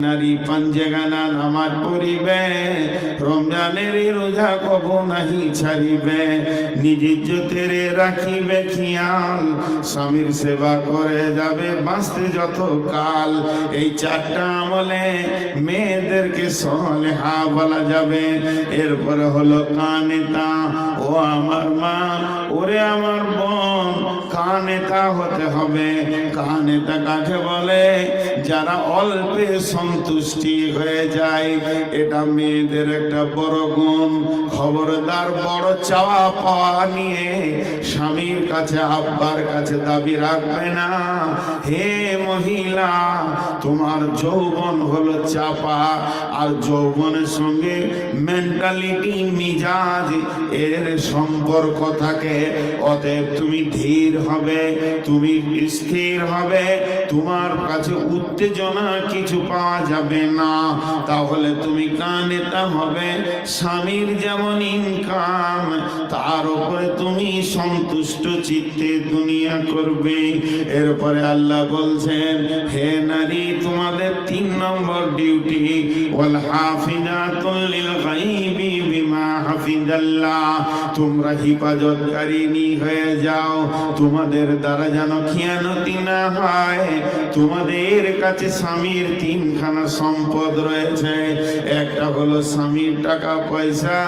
নারী পাঞ্জেগানা নামাজ পড়িবে, রমজানের রোজা কবো নাহি ছাড়িবে, নিজ ইজ্জতের রাখিবে খেয়াল, স্বামীর সেবা করে যাবে বাঁচতে যত কাল। এই চারটা আমলে মেয়েদেরকে সলেহা বলা যাবে। এরপরে হলো কানেতা। ও আমার মা, ওরে আমার বোন, কানেতা হতে হবে। কানেতা কাকে বলে? যারা অল্পে সন্তুষ্টি হয়ে যায়। এটা মেয়েদের একটা বড় গুণ। খবরদার বড় চাওয়া পাওয়া নিয়ে স্বামীর কাছে আব্বার কাছে দাবি রাখবে না। হে মহিলা, তোমার যৌবন হলো চাপা, আর যৌবনের সঙ্গে মেন্টালিটি মিজাজ এর সম্পর্ক থাকে। অতএব তুমি ধীর হবে, তুমি স্থির হবে, তোমার কাছে উত্তেজনা কিছু পাওয়া যাবে না। তাহলে তুমি কানেতা হবে। স্বামীর যেমন ইনকাম, তার উপরে তুমি সন্তুষ্ট চিত্তে দুনিয়া করবে। এরপরে আল্লাহ বলছেন, হে নারী, তোমাদের 3 নম্বর ডিউটি, ওয়াল হাফিজাতুল লিল গায়বি বিমা হাফিজাল্লাহ। তোমরা হিফাজতকারিনী হয়ে যাও, তোমাদের দ্বারা যেন খিয়ানতি না হয়। তোমাদের কাছে স্বামীর 3খানা সম্পদ রয়েছে। একটা হলো স্বামীর টাকা পয়সা,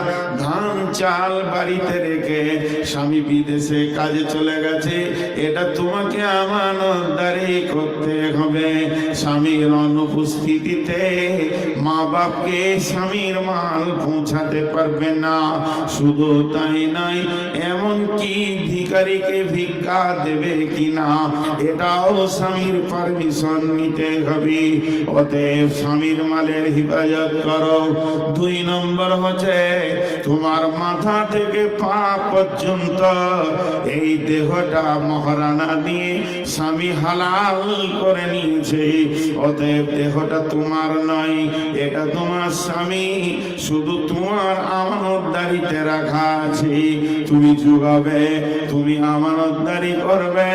ধান চাল বাড়িতে রেখে স্বামী বিদেশে কাজে চলে গেছে, এটা তোমাকে আমানতদারি করতে হবে। স্বামীর অনুপস্থিতিতে মা বাপকে স্বামীর মাল পৌঁছাতে পারবে না। শুধু তাই নয়, এমন কি ভিখারিকে ভিক্ষা দেবে কিনা এটাও স্বামীর পারমিশন নিতে হবে। অতএব স্বামীর মালের হেফাজত করো। 2 নম্বর হচ্ছে, তোমার মাথা থেকে পা পর্যন্ত এই দেহটা মহারানা দিয়ে স্বামী হালাল করে নিয়েছে। অতএব দেহটা তোমার নয়, এটা তোমার স্বামী, শুধু তোমার আমানতদারিতে রাখা আছে। তুমি যোগাবে, তুমি আমানতদারি করবে।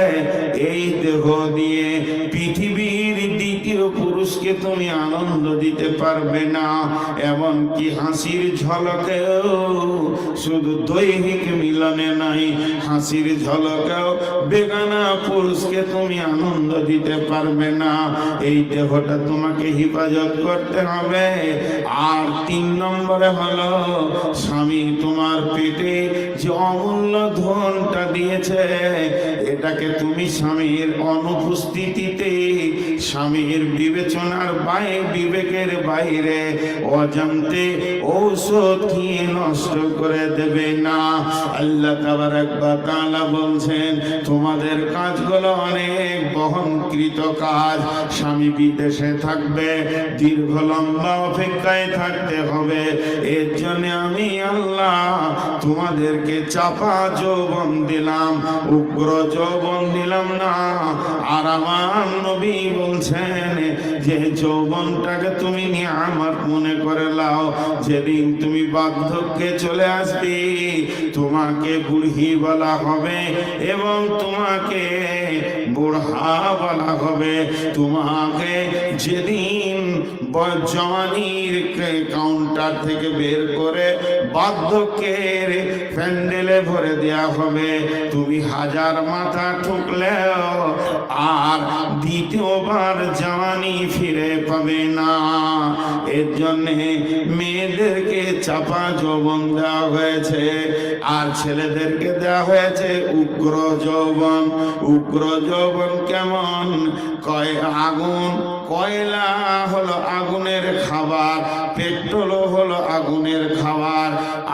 এই দেহ দিয়ে পৃথিবীর দ্বিতীয় পুরুষকে তুমি আনন্দ দিতে পারবে না। এমনকি হাসির ঝলকেও, শুধু দৈহিক মিলনে নাই, হাসির ঝলকেও বেগানা পুরুষকে তুমি আনন্দ দিতে পারবে না। এই দেহটা তোমাকে হেফাজত করতে হবে। আর 3 নম্বরে হলো, স্বামী তোমার পেটে যে অমূল্য ধনটা দিয়েছে, এটাকে তুমি স্বামীর অনুপস্থিতিতে, স্বামীর বিবেচনার বাইরে, বিবেকের বাইরে অজান্তে ঔষধ খেয়ে নষ্ট করে দেবে না। আল্লাহ তাবারক ওয়া তাআলা বলছেন, তোমাদের কাজগুলো অনেক বহনকৃত কাজ। স্বামী বিদেশে থাকবে, দীর্ঘ লম্বা অপেক্ষায় থাকতে হবে। এর জন্য আমি আল্লাহ তোমাদেরকে চাপা যৌবন দিলাম, উগ্র যৌবন দিলাম না। আর আমার নবী বলছেন যে যৌবনটাকে তুমি নিয়ামত মনে করে লাও। যেদিন তুমি বার্ধক্যে চলে আসবে, তোমাকে বুড়ি বলা হবে এবং তোমাকে বুড়া বলা হবে। তোমাকে যেদিন জওয়ানির কাউন্টার থেকে বের করে বার্ধক্যের প্যান্ডেলে ভরে দেয়া হবে, তুমি 1000 মাথা ঠুকলেও আর দ্বিতীয়বার জওয়ানি ফিরে পাবে না। এর জন্যে মেয়েদেরকে চাপা যৌবন দেওয়া হয়েছে, আর ছেলেদেরকে দেওয়া হয়েছে উগ্র যৌবন। উগ্র যৌবন কেমন? আগুন, কয়লা হলো আগুনের খাবার, পেট্রোলও হলো আগুনের খাবার।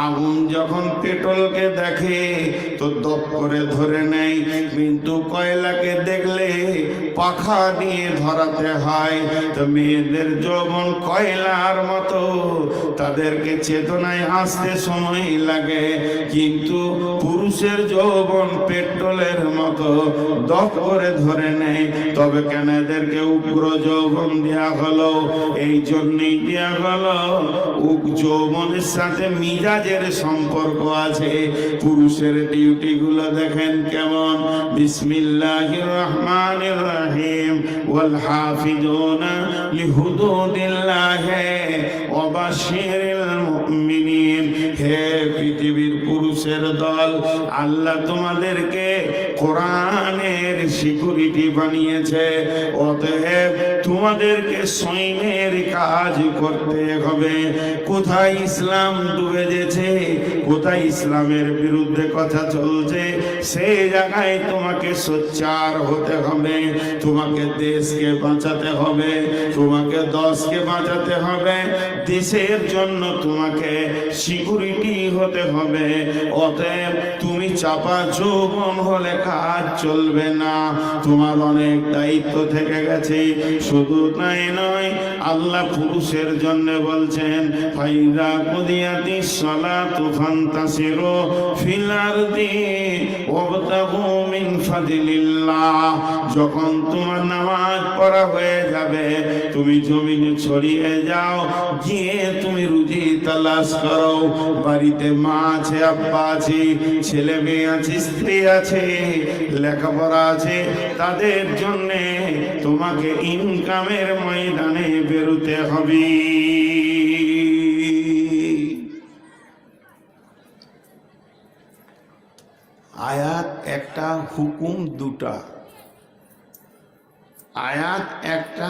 আগুন যখন পেট্রোলকে দেখে তো দপ করে ধরে নেয়, কিন্তু কয়লাকে দেখলে পাখা দিয়ে ধরাতে হয়। তো মেয়েদের যৌবন কয়লার মতো, তাদেরকে চেতনায় আসতে সময় লাগে, কিন্তু পুরুষের যৌবন পেট্রোলের মতো দপ করে ধরে নেয়। তবে কেন এদেরকে উগ্র যৌবন দেয়া হলো? এই জন্যই দেয়া হলো, যৌবনের সাথে মিজাজের সম্পর্ক আছে। পুরুষের ডিউটি গুলো দেখেন কেমন। বিসমিল্লাহির রহমানির রহিম। রাহিম ওয়াল হাফিজুনা লিহুদুদিল্লাহ ওয়া বাশশিরিল মুমিনিন। হে পৃথিবীর পুরুষের দল, আল্লাহ তোমাদেরকে কোরআনের সিকিউরিটি বানিয়েছে, অতএব তোমাদেরকে সৈন্যের কাজ করতে হবে। কোথায় ইসলাম ডুবে গেছে, কোথায় ইসলামের বিরুদ্ধে কথা চলছে, সেই জায়গায় তোমাকে সোচ্চার হতে হবে। তোমাকে দেশকে বাঁচাতে হবে, তোমাকে দশকে বাঁচাতে হবে, দেশের জন্য তোমাকে সিকিউরিটি হতে হবে। অতএব তুমি চাপা যৌবন হলে কাজ চলবে না, তোমার অনেক দায়িত্ব থেকে গেছে। শুধু তাই নয়, আল্লাহ পুরুষের জন্য বলছেন ফাইদা কুদিয়াতিস সালাতু ফান্তাসিরু ফিল আরদি ওয়াবতাগু মিন ফাদলিল্লাহ। যখন তোমার নামাজ পড়া হয়ে যাবে, তুমি জমিনে ছড়িয়ে যাও, গিয়ে তুমি রুজি তালাশ করো। বাড়িতে মা আছে, আব্বা আছে, ছেলে মেয়ে আছে, স্ত্রী আছে, লেখাপড়া আছে, তাদের জন্যে তোমাকে ইনকামের ময়দানে বেরোতে হবে। আয়াত একটা, হুকুম দুটা। আয়াত একটা,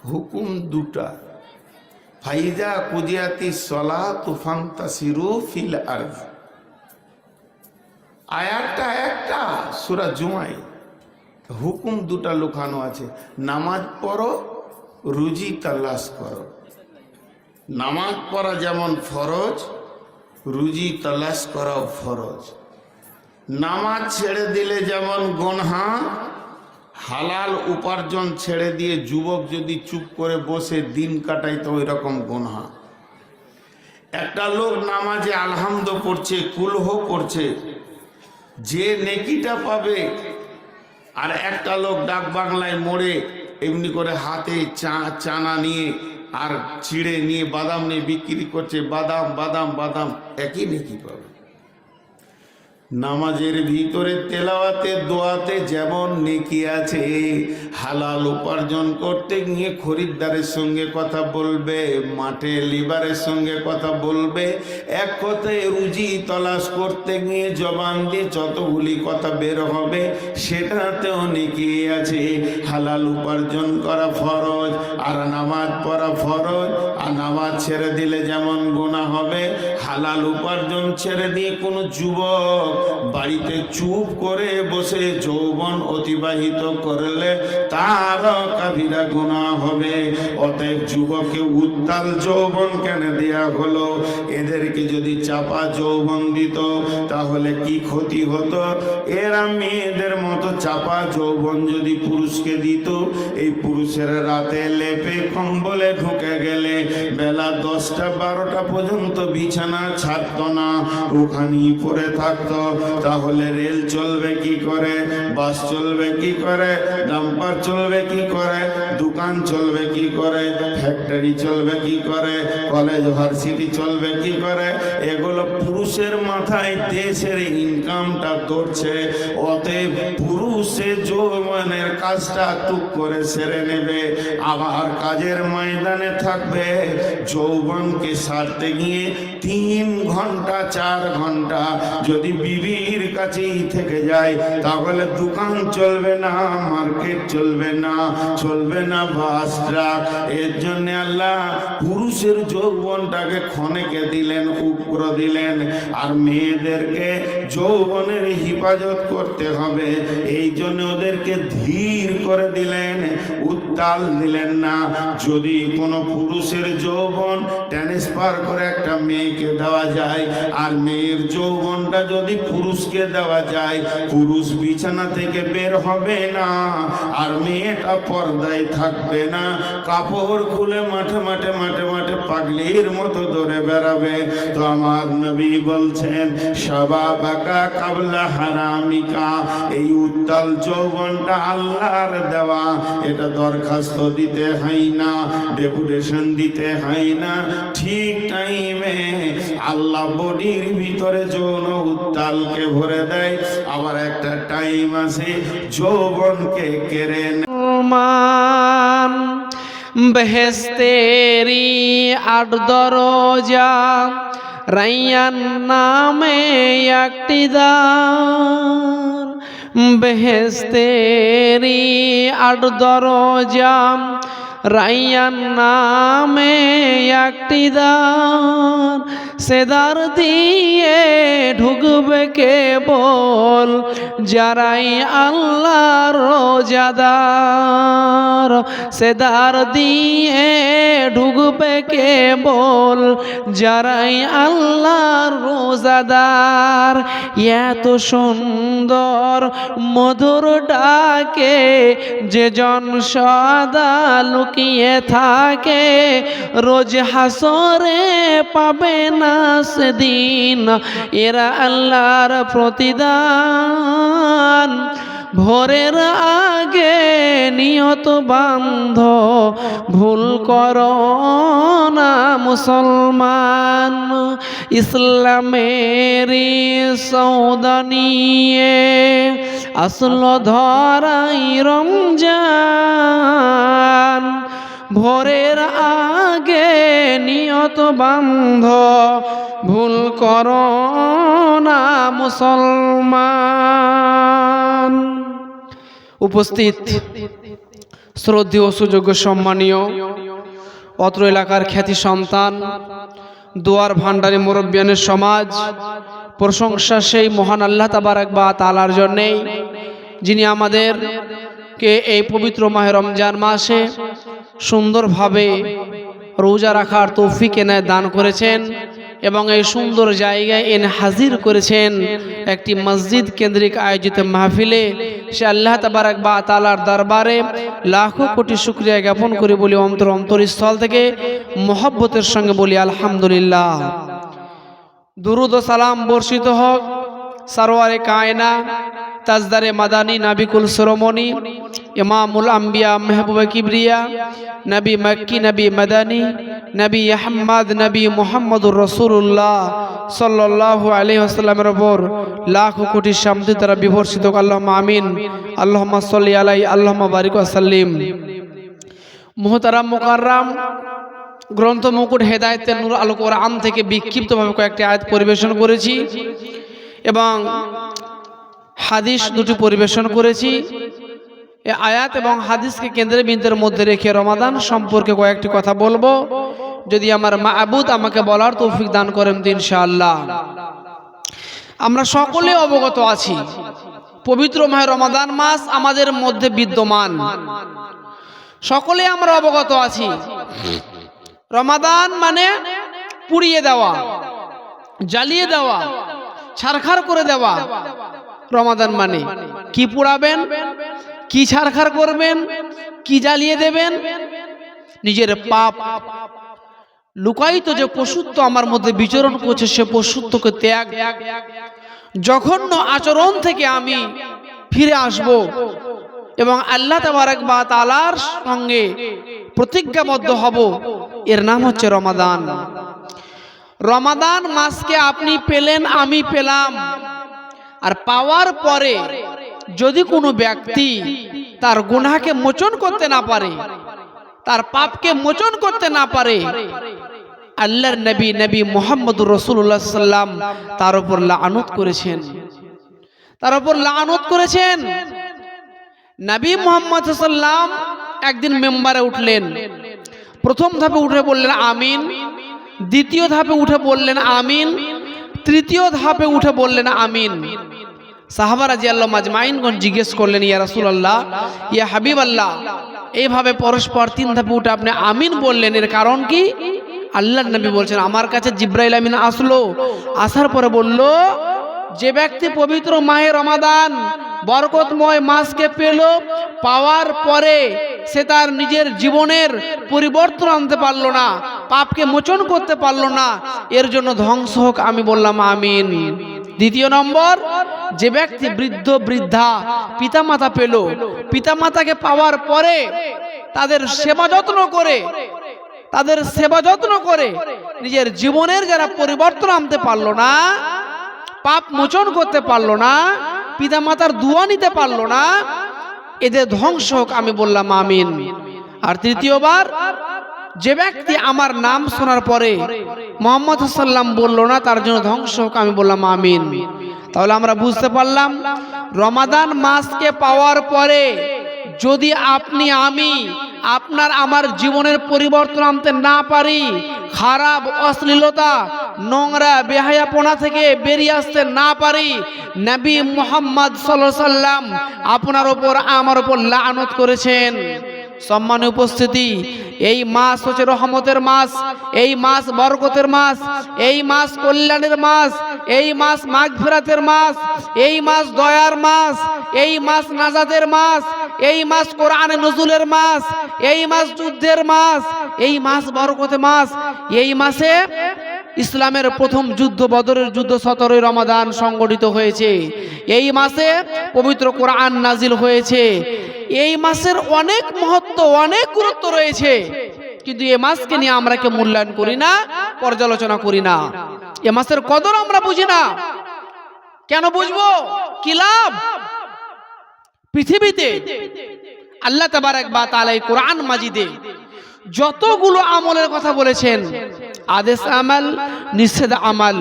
হুকুম দুটা। ফাইজা কুদিয়াতিস সালাতু ফান্তাসিরু ফিল আরদ। আয়াতটা একটা, সূরা জুমায়, হুকুম দুটা লুকানো আছে। নামাজ পড়ো, রুজি তালাশ করো। নামাজ পড়া যেমন ফরজ, রুজি তালাশ করাও ফরজ। নামাজ ছেড়ে দিলে যেমন গুনাহ, হালাল উপার্জন ছেড়ে দিয়ে যুবক যদি চুপ করে বসে দিন কাটায় তো ওই রকম গুনাহ। একটা লোক নামাজে আলহামদ পড়ছে, কুলহ পড়ছে, যে নেকিটা পাবে, আর একটা লোক ডাক বাংলায় মোড়ে এমনি করে হাতে চানা নিয়ে আর চিড়ে নিয়ে বাদাম নিয়ে বিক্রি করছে, বাদাম বাদাম বাদাম, একই নেকি পাবে। নামাজের ভিতরে তেলাওয়াতে দোয়াতে যেমন নেকি আছে, হালাল উপার্জন করতে গিয়ে খরিদ্দারের সঙ্গে কথা বলবে, মাঠে লিবারের সঙ্গে কথা বলবে, এক কথায় রুজি তলাশ করতে গিয়ে জবান দিয়ে যতগুলি কথা বের হবে, সেটাতেও নেকি আছে। হালাল উপার্জন করা ফরজ, আর নামাজ পড়া ফরজ। আর নামাজ ছেড়ে দিলে যেমন গুনাহ হবে, হালাল উপার্জন ছেড়ে দিয়ে কোনো যুবক বাড়িতে চুপ করে বসে যৌবন অতিবাহিত করলে তার কাবিরা গুনাহ হবে। অতএব যুবককে উত্তাল যৌবন কেন দেয়া হলো? এদেরকে যদি চাপা যৌবন দিত তাহলে কি ক্ষতি হতো? এরা মেয়েদের মতো চাপা যৌবন যদি পুরুষকে দিত, এই পুরুষের রাতে লেপে কম্বলে ঢুকে গেলে বেলা 10টা 12টা পর্যন্ত বিছানা ছাড়তো না, ওখানেই পড়ে থাকতো। তাহলে রেল চলবে কি করে, বাস চলবে কি করে, ডাম্পার চলবে কি করে, দোকান চলবে কি করে, ফ্যাক্টরি চলবে কি করে, কলেজ ভার্সিটি চলবে কি করে? এগুলো পুরুষের মাথায় দেশের ইনকামটা ধরছে। অতএব পুরুষের যৌবনের কাজটা টুক করে সেরে নেবে, আবার কাজের ময়দানে থাকবে। যৌবনকে সারতে গিয়ে 3 ঘন্টা 4 ঘন্টা যদি বিবির কাছেই থেকে যায়, তাহলে দোকান চলবে না, মার্কেট চলবে না, চলবে না বাস ট্রাক। এর জন্য আল্লাহ পুরুষের যৌবনটাকে ক্ষণেকে দিলেন, উগ্র দিলেন, আর মেয়েদেরকে যৌবনের হেফাজত করতে হবে। এই জন্য ওদেরকে ধীর করে দিলেন, উত্তাল দিলেন না। যদি কোনো পুরুষের যৌবন ট্রান্সফার করে একটা মেয়েকে দেওয়া যায়, আর মেয়ের যৌবনটা যদি পুরুষকে দেওয়া যায়, পুরুষ বিছানা থেকে বের হবে না, আর মেয়েটা পর্দায় থাকবে না, কাপড় খুলে মাঠে মাঠে মাঠে মাঠে পাগলির মতো ধরে বেড়াবে। তো আমার নবী বলছেন শাবাবাকা কাবলা হারামিকা, এই উত্তাল যৌবনটা আল্লাহর দেওয়া, এটা দরখাস্ত দিতে হয় না, ডেপুটেশন দিতে হয় না। ঠিক টাইমে আল্লাহ বডির ভিতরে যৌন উত্তাল কপালকে ভরে দেয়, আবার একটা টাইম আছে যৌবনকে কেড়ে নেয়। বেহেশতেরি ৮ দরজা, রাইয়ান নামে একটি দ্বার। বেহেশতেরি ৮ দরজা, রাইয়ান নামে একটি দ্বার। সেদার দিয়ে ঢুকবে কেবল যারাই আল্লাহর রোজাদার। সেদার দিয়ে ঢুকবে কেবল যারাই আল্লাহর রোজাদার। এত সুন্দর মধুর ডাকে যে জন সদা লুকিয়ে থাকে, রোজ হাসরে পাবে না সেদিন এরা আল্লাহর প্রতিদান। ভোরের আগে নিয়ত বান্ধ, ভুল করো না মুসলমান। ইসলামেরই সৌদা নিয়ে আসলো ধরাই রমজান। ভোরের আগে নিয়ত বান্ধ, ভুল করো না মুসলমান। উপস্থিত শ্রদ্ধেয় ও সুযোগ্য সম্মানীয় অত্র এলাকার খ্যাতি সন্তান, দুয়ার ভান্ডারী মুরব্বিয়ানের সমাজ, প্রশংসা সেই মহান আল্লাহ তাবারক ওয়া তাআলার জন্যেই, যিনি আমাদেরকে এই পবিত্র মাহে রমজান মাসে সুন্দরভাবে রোজা রাখার তৌফিক এনায়েত দান করেছেন এবং এই সুন্দর জায়গায় এনে হাজির করেছেন একটি মসজিদ কেন্দ্রিক আয়োজিত মাহফিলে। সে আল্লাহ তাবারক ওয়া তাআলার দরবারে লাখো কোটি শুকরিয়া জ্ঞাপন করে বলি অন্তরস্থল থেকে মহব্বতের সঙ্গে বলি আলহামদুলিল্লাহ। দুরুদ ও সালাম বর্ষিত হোক সরওয়ারে কায়না, তাজদারে মাদানী, নাবিকুল শিরোমণি, ইমামুল আম্বিয়া, মেহবুবে কিবরিয়া, নবী মক্কি, নবী মাদানী, নবী আহমদ, নবী মুহাম্মদুর রাসূলুল্লাহ সাল্লাল্লাহু আলাইহি ওয়াসাল্লামের উপর লাখো কোটি শান্তি তারা বিবর্ষিত হোক। আল্লাহুম্মা আমিন। আল্লাহুম্মা সাল্লি আলাইহি, আল্লাহুম্মা বারিক ওয়া সাল্লিম। মুহতারাম মুকাররাম, গ্রন্থ মুকুট হেদায়েতের নূর আল কোরআন থেকে বিক্ষিপ্তভাবে কয়েকটি আয়াত পরিবেশন করেছি এবং হাদিস দুটি পরিবেশন করেছি। এই আয়াত এবং হাদিসকে কেন্দ্রবিন্দুর মধ্যে রেখে রমাদান সম্পর্কে কয়েকটি কথা বলবো, যদি আমার মাবুদ আমাকে বলার তৌফিক দান করেন ইনশাআল্লাহ। আমরা সকলে অবগত আছি পবিত্র মাহে রমাদান মাস আমাদের মধ্যে বিদ্যমান, সকলে আমরা অবগত আছি। রমাদান মানে পুড়িয়ে দেওয়া, জ্বালিয়ে দেওয়া, ছারখার করে দেওয়া। রমাদান মানে কি পুড়াবেন, কি ছারখার করবেন, কি জ্বালিয়ে দেবেন? নিজের পাপ লুকায়িত যে পশুত্ব আমার মধ্যে বিচরণ করছে, সে পশুত্বকে ত্যাগ, জঘন্য আচরণ থেকে আমি ফিরে আসব এবং আল্লাহ তাবারক ওয়া তাআলার সঙ্গে প্রতিজ্ঞাবদ্ধ হব। এর নাম হচ্ছে রমাদান। রমাদান মাসকে আপনি পেলেন, আমি পেলাম, আর পাওয়ার পরে যদি কোনো ব্যক্তি তার গুনাহকে মোচন করতে না পারে, তার পাপকে মোচন করতে না পারে, আল্লাহর নবী নবী মুহাম্মদুর রাসূলুল্লাহ সাল্লাম তার উপর লানত করেছেন, তার উপর লানত করেছেন। নবী মুহাম্মদ সাল্লাম একদিন মেম্বারে উঠলেন, প্রথম ধাপে উঠে বললেন আমিন, দ্বিতীয় ধাপে উঠে বললেন আমিন, তৃতীয় ধাপে উঠে বললেন আমিন। সাহাবা রাদিয়াল্লাহু মাজমাইনগণ জিজ্ঞেস করলেন, ইয়া রাসূলুল্লাহ, ইয়া হাবিবাল্লাহ, এইভাবে পরস্পর তিন ধাপে উঠে আপনি আমিন বললেন, এর কারণ কি? আল্লাহর নবী বলছেন, আমার কাছে জিবরাইল আমিন আসলো, আসার পরে বলল, যে ব্যক্তি পবিত্র মাহে রমাদান বরকতময় মাসকে পেল, পাওয়ার পরে সে তার নিজের জীবনের পরিবর্তন আনতে পারলো না, পাপকে মোচন করতে পারলো না, এর জন্য ধ্বংস হোক। আমি বললাম আমিন। দ্বিতীয় নম্বর, যে ব্যক্তি বৃদ্ধ বৃদ্ধা পিতামাতা পেল, পিতামাতাকে পাওয়ার পরে তাদের সেবা যত্ন করে নিজের জীবনের যারা পরিবর্তন আনতে পারলো না, পাপ মোচন করতে পারলো না, পিতামাতার দোয়া নিতে পারলো না, এদের ধ্বংস হোক, আমি বললাম আমিন। আর তৃতীয়বার, যে ব্যক্তি আমার নাম শোনার পরে মুহাম্মদ সাল্লাম বললো না, তার জন্য ধ্বংস হোক, আমি বললাম আমিন। তাহলে আমরা বুঝতে পারলাম রমাদান মাসকে পাওয়ার পরে যদি আপনি আমি আপনার আমার জীবনের পরিবর্তন আনতে না পারি, খারাপ অশ্লীলতা নোংরা বেহায়াপনা থেকে বেরিয়ে আসতে না পারি, নবী মুহাম্মদ সাল্লাল্লাহু আলাইহি সাল্লাম আপনার ওপর আমার ওপর লানত করেছেন। সম্মানীয় উপস্থিতি, এই মাস হচ্ছে রহমতের মাস, এই মাস বরকতের মাস, এই মাস কল্যাণের মাস, এই মাস মাগফিরাতের মাস, এই মাস দয়ার মাস, এই মাস নাজাতের মাস, এই মাস কোরআনে নজুলের মাস, এই মাস যুদ্ধের মাস, এই মাস বরকতের মাস। এই মাসে ইসলামের প্রথম যুদ্ধ বদরের যুদ্ধ 17 রমাদান সংগঠিত হয়েছে। এই মাসে পবিত্র কোরআন নাজিল হয়েছে। এই মাসের অনেক মহত্ব, অনেক গুরুত্ব রয়েছে, কিন্তু এই মাসকে নিয়ে আমরা কে মূল্যায়ন করি না, পর্যালোচনা করি না। এই মাসের কদর আমরা বুঝি না। কেন বুঝবো? কি লাভ? পৃথিবীতে আল্লাহ তাবারক ওয়া তাআলা এই কোরআন মাজিদে যতগুলো আমলের কথা বলেছেন, আদেশ আমাল নিষেধ আমাল,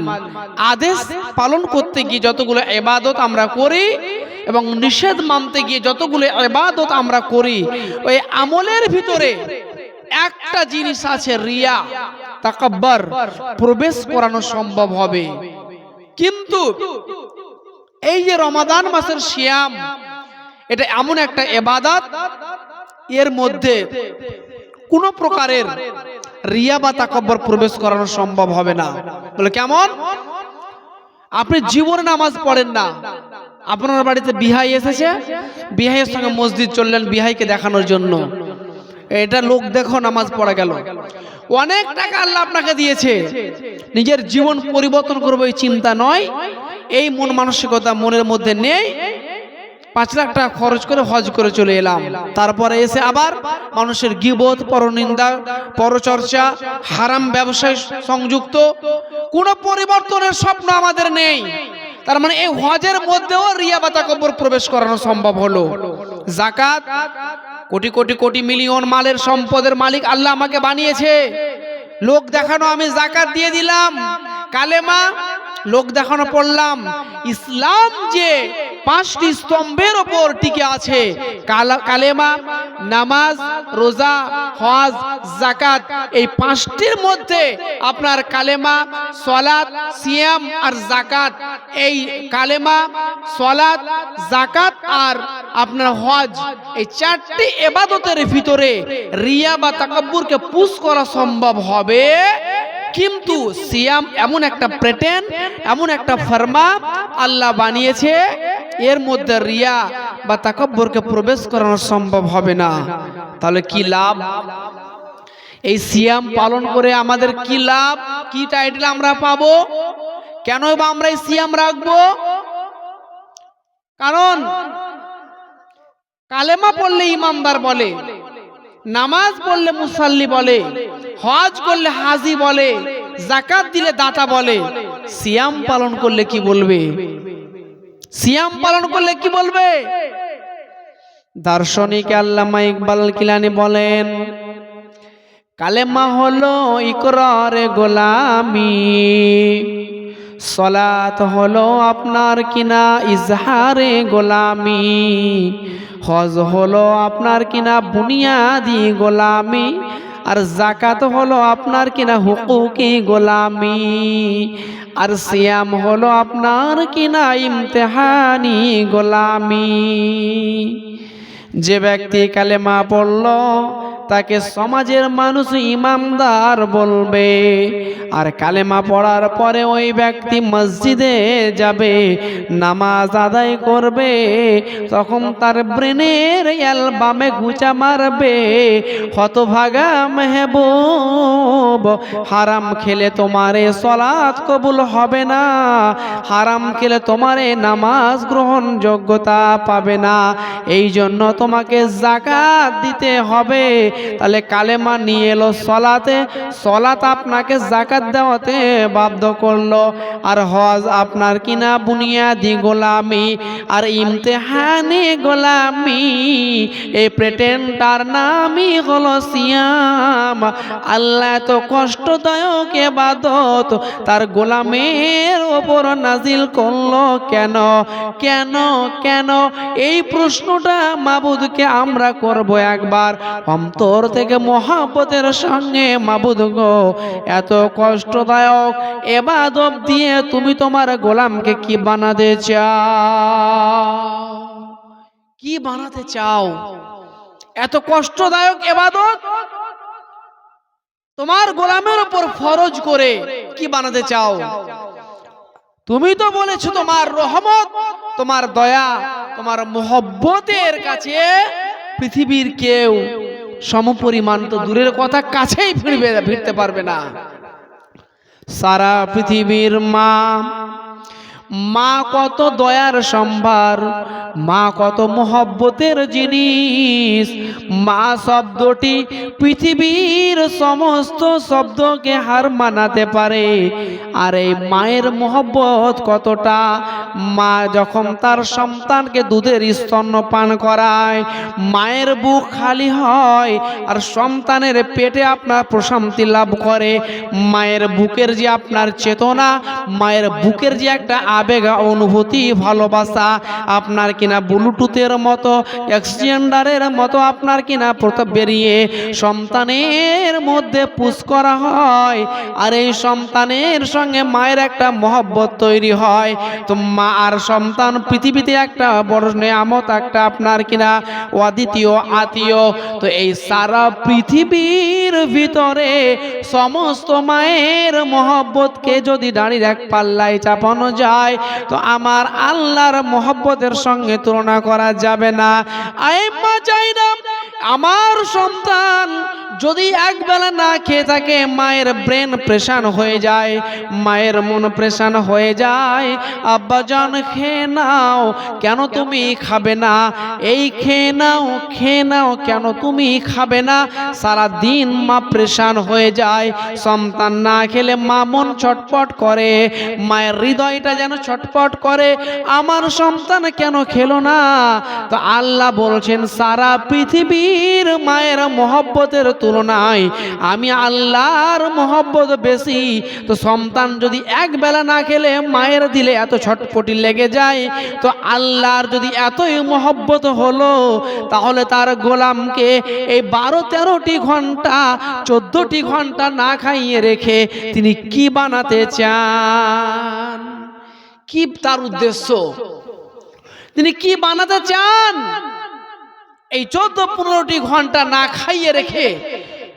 আদেশ পালন করতে গিয়ে যতগুলো ইবাদত আমরা করি এবং নিষেধ মানতে গিয়ে যতগুলো ইবাদত আমরা করি, ওই আমলের ভিতরে একটা জিনিস আছে, রিয়া, তাকাব্বুর, প্রবেশ করানো সম্ভব হবে। কিন্তু এই যে রমাদান মাসের সিয়াম, এটা এমন একটা ইবাদত, এর মধ্যে কোন প্রকারের রিয়া বা তাকাব্বুর প্রবেশ করানো সম্ভব হবে না। বলে কেমন? আপনি জীবনে নামাজ পড়েন না, আপনার বাড়িতে বিহাই এসেছে, বিহাইয়ের সঙ্গে মসজিদ চললেন বিহাইকে দেখানোর জন্য, এটা লোক দেখো নামাজ পড়া গেল। অনেক টাকা আল্লাহ আপনাকে দিয়েছে, নিজের জীবন পরিবর্তন করবো এই চিন্তা নয়, এই মন মানসিকতা মনের মধ্যে নেই, 5 লাখ টাকা খরচ করে হজ করে চলে এলাম, তারপরে এসে আবার মানুষের গীবত, পরনিন্দা, পরচর্চা, হারাম ব্যবসায় সংযুক্ত, কোনো পরিবর্তনের স্বপ্ন আমাদের নেই। তার মানে এই হজের মধ্যেও রিয়া বা তাকাব্বুর প্রবেশ করানো সম্ভব হলো। যাকাত, কোটি কোটি কোটি মিলিয়ন মালের সম্পদের মালিক আল্লাহ আমাকে বানিয়েছে, লোক দেখানো আমি যাকাত দিয়ে দিলাম, কালেমা লোক দেখানো পড়লাম। ইসলাম যে 5টি স্তম্ভের ওপর টিকে আছে, কালেমা, নামাজ, রোজা, হজ, যাকাত, এই 5টির মধ্যে আপনার কালেমা, সালাত, সিয়াম আর যাকাত, এই কালেমা, সালাত, যাকাত আর আপনার হজ, এই 4টি ইবাদতের ভিতরে রিয়া বা তাকাব্বুরকে পুশ করা সম্ভব হবে। কিন্তু সিয়াম এমন একটা প্যাটার্ন, এমন একটা ফরমা আল্লাহ বানিয়েছে, এর মধ্যে রিয়া বা তাকাব্বুরকে প্রবেশ করানো সম্ভব হবে না। তাহলে কি লাভ? এই সিয়াম পালন করে আমাদের কি লাভ, কি টাইটেল আমরা পাবো? কেন বা আমরা এই সিয়াম রাখবো? কারণ কালেমা পড়লে ইমানদার বলে, নামাজ পড়লে মুসাল্লি বলে, হজ করলে হাজি বলে, যাকাত দিলে দাতা বলে, সিয়াম পালন করলে কি বলবে? সিয়াম পালন করলে কি বলবে? দার্শনিক আল্লামা ইকবাল কিলানি বলেন, কালেমা হলো ইকরারে গোলামি, সালাত হলো আপনার কিনা ইজহারে গোলামি, হজ হলো আপনার কিনা বুনিয়াদি গোলামি, আর যাকাত হলো আপনার কিনা হুকুকি গোলামি, আর সিয়াম হলো আপনার কিনা ইমতিহানি গোলামি। যে ব্যক্তি কালেমা পড়ল তাকে সমাজের মানুষ ইমানদার বলবে, আর কালেমা পড়ার পরে ওই ব্যক্তি মসজিদে যাবে, নামাজ আদায় করবে, তখন তার ব্রেনের অ্যালবামে ঘুচা মারবে, হতভাগা মেহবুব জুনুব, হারাম খেলে তোমার সালাত কবুল হবে না, হারাম খেলে তোমার নামাজ গ্রহণ যোগ্যতা পাবে না। এই জন্য তোমাকে যাকাত দিতে হবে। তাহলে কালেমা নিয়ে এলো সলাতে, সলাত আপনাকে যাকাত দেওয়াতে বাধ্য করলো। আর হজ আপনার কিনা বুনিয়াদি গোলামি আর ইমতিহানে গোলামি, এই প্রেটেন্ডার নামই হলো সিয়াম। আল্লাহ এত কষ্টদায়ক ইবাদত তার গোলামের ওপর নাজিল করলো কেন? কেন কেন? এই প্রশ্নটা মাবুদকে আমরা করব একবার অন্তর থেকে মহব্বতের সঙ্গে। মাবুদ গো, এত কষ্টদায়ক ইবাদত দিয়ে তুমি তোমার গোলামকে কি বানাতে চাও? কি বানাতে চাও? এত কষ্টদায়ক ইবাদত তোমার গোলামের উপর ফরজ করে কি বানাতে চাও? তুমি তো বলেছো তোমার রহমত, তোমার দয়া, তোমার মোহব্বতের কাছে পৃথিবীর কেউ সমপরিমাণ তো দূরের কথা, কাছেই ভিড়তে পারবে না। সারা পৃথিবীর মা, মা কত দয়ার সম্ভার, মা কত মোহব্বতের জিনিস। মা শব্দটি পৃথিবীর সমস্ত শব্দকে হার মানাতে পারে। আর এই মায়ের মোহব্বত কতটা! মা যখন তার সন্তানকে দুধের স্তন্য পান করায়, মায়ের বুক খালি হয় আর সন্তানের পেটে আপনার প্রশান্তি লাভ করে। মায়ের বুকের যে আপনার চেতনা, মায়ের বুকের যে একটা আবেগ, অনুভূতি, ভালোবাসা, আপনার কিনা ব্লুটুথের মতো, এক্সচেঞ্জারের মতো আপনার কিনা প্রথম বেরিয়ে সন্তানের মধ্যে পুশ করা হয়। আর এই সন্তানের সঙ্গে মায়ের একটা মহব্বত তৈরি হয়। তো মা আর সন্তান পৃথিবীতে একটা বড় নেয়ামত, একটা আপনার কিনা অদ্বিতীয় আত্মীয়। তো এই সারা পৃথিবীর ভিতরে সমস্ত মায়ের মহব্বতকে যদি দাঁড়িয়ে এক পাল্লায় চাপানো যায়, তো আমার আল্লাহর মহব্বতের সঙ্গে তুলনা করা যাবে না। আইম্মা চাই না আমার সন্তান যদি একবেলা না খেয়ে থাকে, মায়ের ব্রেন প্রেশান হয়ে যায়, মায়ের মন প্রেশান হয়ে যায়। আব্বা জান খেয়ে নাও, কেন তুমি খাবে না? এই খেয়ে নাও, খেয়ে নাও, কেন তুমি খাবে না? সারা দিন মা প্রেশান হয়ে যায়। সন্তান না খেলে মা মন ছটপট করে, মায়ের হৃদয়টা যেন ছটপট করে, আমার সন্তান কেন খেলো না? তো আল্লাহ বলছেন সারা পৃথিবীর মায়ের মহব্বতের তুলনায় আমি আল্লাহর মহব্বত বেশি। তো সন্তান যদি এক বেলা না খেলে মায়ের দিলে এত ছটপটি লেগে যায়, তো আল্লাহর যদি এতই মহব্বত হলো, তাহলে তার গোলামকে এই 12-13টি ঘন্টা 14টি ঘন্টা না খাইয়ে রেখে তিনি কি বানাতে চান? কি তার উদ্দেশ্য? তিনি কি বানাতে চান? এই 14-15টি ঘন্টা না খাইয়ে রেখে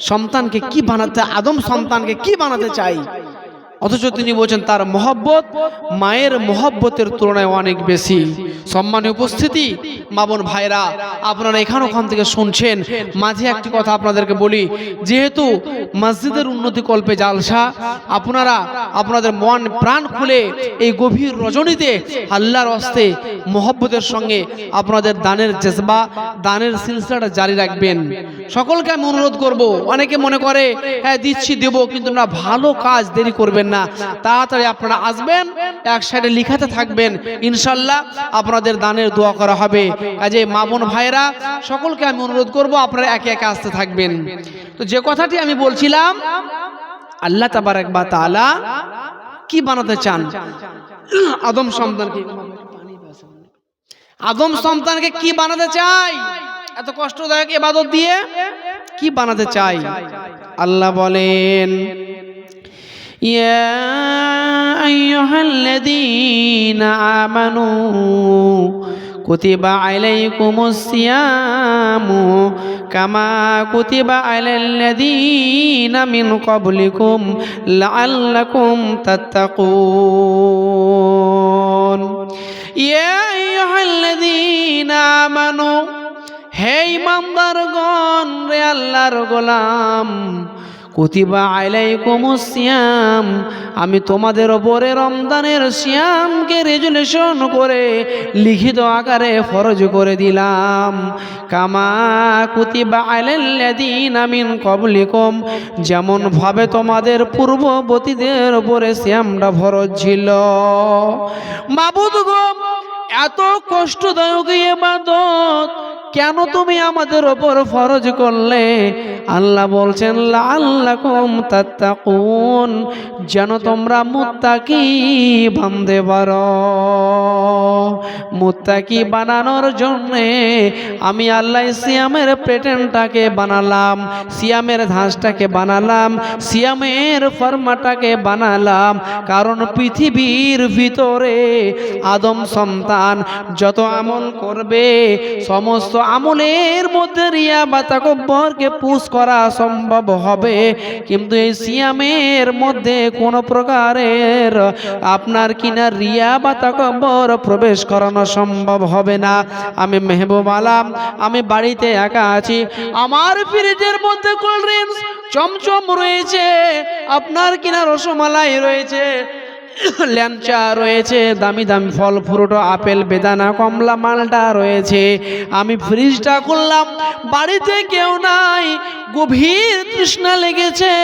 সন্তানকে কি বানাতে, আদম সন্তানকে কি বানাতে চাই? অথচ তিনি বলছেন তার মহব্বত মায়ের মহব্বতের তুলনায় অনেক বেশি। সম্মানীয় উপস্থিতি, মা বোন ভাইরা, আপনারা এখানে ওখান থেকে শুনছেন। মাঝে একটি কথা আপনাদেরকে বলি, যেহেতু মসজিদের উন্নতি কল্পে জালসা, আপনারা আপনাদের মন প্রাণ খুলে এই গভীর রজনীতে আল্লাহর হস্তে মহব্বতের সঙ্গে আপনাদের দানের জজবা, দানের সিলসিলাটা জারি রাখবেন। সকলকে আমি অনুরোধ করব, অনেকে মনে করে হ্যাঁ দিচ্ছি দেব, কিন্তু না, ভালো কাজ দেরি করবেন না, তাড়াতাড়ি আপনারা আসবেন, এক সাইডে লিখাতে থাকবেন, ইনশাল্লাহ আপনাদের দানের দোয়া করা হবে। কাজে মা বোন ভাইরা, সকলকে আমি অনুরোধ করব আপনারা একে একে আসতে থাকবেন। তো যে কথাটি আমি বলছিলাম, আল্লাহ তাবারক ওয়া তাআলা কি বানাতে চান? আদম সন্তানকে, আদম সন্তানকে কি বানাতে চাই? এত কষ্টদায়ক ইবাদত দিয়ে কি বানাতে চাই? আল্লাহ বলেন, ইয়া আইয়ুহাল্লাযীনা আমানু কুতিবা আলাইকুমুস সিয়ামু কামা কুতিবা আলাল্লাযীনা মিন ক্বাবলিকুম লাআল্লাকুম তাত্তাকুন। ইয়া আইয়ুহাল্লাযীনা আমানু, হে ঈমানদারগণ, রে আল্লাহর গোলাম, কুতিবা আলাইকুমুস সিয়াম, আমি তোমাদের ওপরে রমজানের সিয়ামকে রেজুলেশন করে লিখিত আকারে ফরজ করে দিলাম। কামা কুতিবা আলাল্লাযীনা মিন ক্বাবলিকুম, যেমন ভাবে তোমাদের পূর্ববর্তীদের উপরে সিয়ামটা ফরজ ছিল। মাবুদ গো, এত কষ্টদায়ক ইবাদত কেন তুমি আমাদের ওপর ফরজ করলে? আল্লাহ বলছেন লাআল্লাকুম তাত্তাকুন, যেন তোমরা মুত্তাকি বানতে পারো। মুত্তাকি বানানোর জন্যে আমি আল্লাহ সিয়ামের প্যাটার্নটাকে বানালাম, সিয়ামের ধাঁচটাকে বানালাম, সিয়ামের ফরমাটাকে বানালাম। কারণ পৃথিবীর ভিতরে আদম সন্তান যত আমল করবে, সমস্ত আমলের মধ্যে রিয়া বা তাকব্বরকে পুশ করা সম্ভব হবে, কিন্তু এই সিয়ামের মধ্যে কোনো প্রকারের আপনার কিনা রিয়া বা তাকব্বর প্রবেশ করানো সম্ভব হবে না। আমি মেহবুব আলম, আমি বাড়িতে একা আছি, আমার ফ্রিজের মধ্যে কোল্ড ড্রিঙ্কস চমচম রয়েছে, আপনার কিনা রসমালাই রয়েছে, ল্যাংচা রয়েছে, দামি দামি ফল ফ্রুট, আপেল, বেদানা, কমলা, মালটা রয়েছে। আমি ফ্রিজটা খুললাম, বাড়িতে কেউ নাই, গভীর তৃষ্ণা লেগেছে,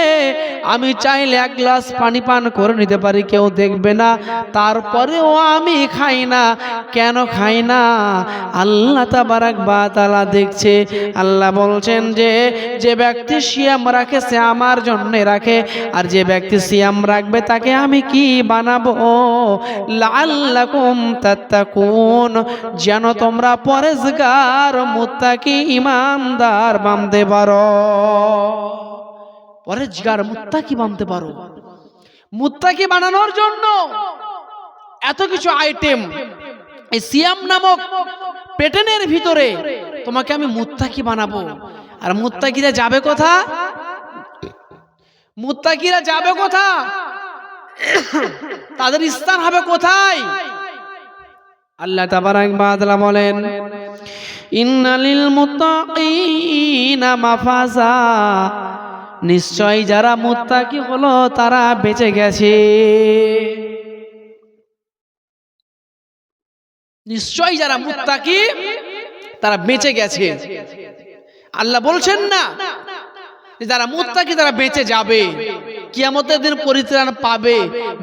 আমি চাইলে এক গ্লাস পানি পান করে নিতে পারি, কেউ দেখবে না, তারপরেও আমি খাই না। কেন খাই না? আল্লাহ তাবারাক ওয়া তাআলা দেখছে। আল্লাহ বলছেন যে যে ব্যক্তি সিয়াম রাখে সে আমার জন্য রাখে, আর যে ব্যক্তি সিয়াম রাখবে তাকে আমি কি বানাবো? লাআল্লাকুম তাত্তাকুন, যেন তোমরা পরেজগার মুত্তাকি ইমানদার বানতে পারো। পরেজগার মুত্তাকি বানতে পারো। মুত্তাকি বানানোর জন্য এত কিছু আইটেম এই সিয়াম নামক প্যাটার্নের ভিতরে তোমাকে আমি মুত্তাকি বানাবো। আর মুত্তাকিরা যাবে কোথা? মুত্তাকিরা যাবে কোথা? তাদের স্থান হবে কোথায়? আল্লাহ তাবারাক ওয়া তাআলা বলেন ইন্নালিল মুত্তাকিনা মাফাজা, নিশ্চয় যারা মুত্তাকি হলো তারা বেঁচে গেছে। নিশ্চয় যারা মুত্তাকি তারা বেঁচে গেছে। আল্লাহ বলছেন না যারা মুত্তাকি তারা বেঁচে যাবে, কিয়ামতের দিন পরিত্রাণ পাবে,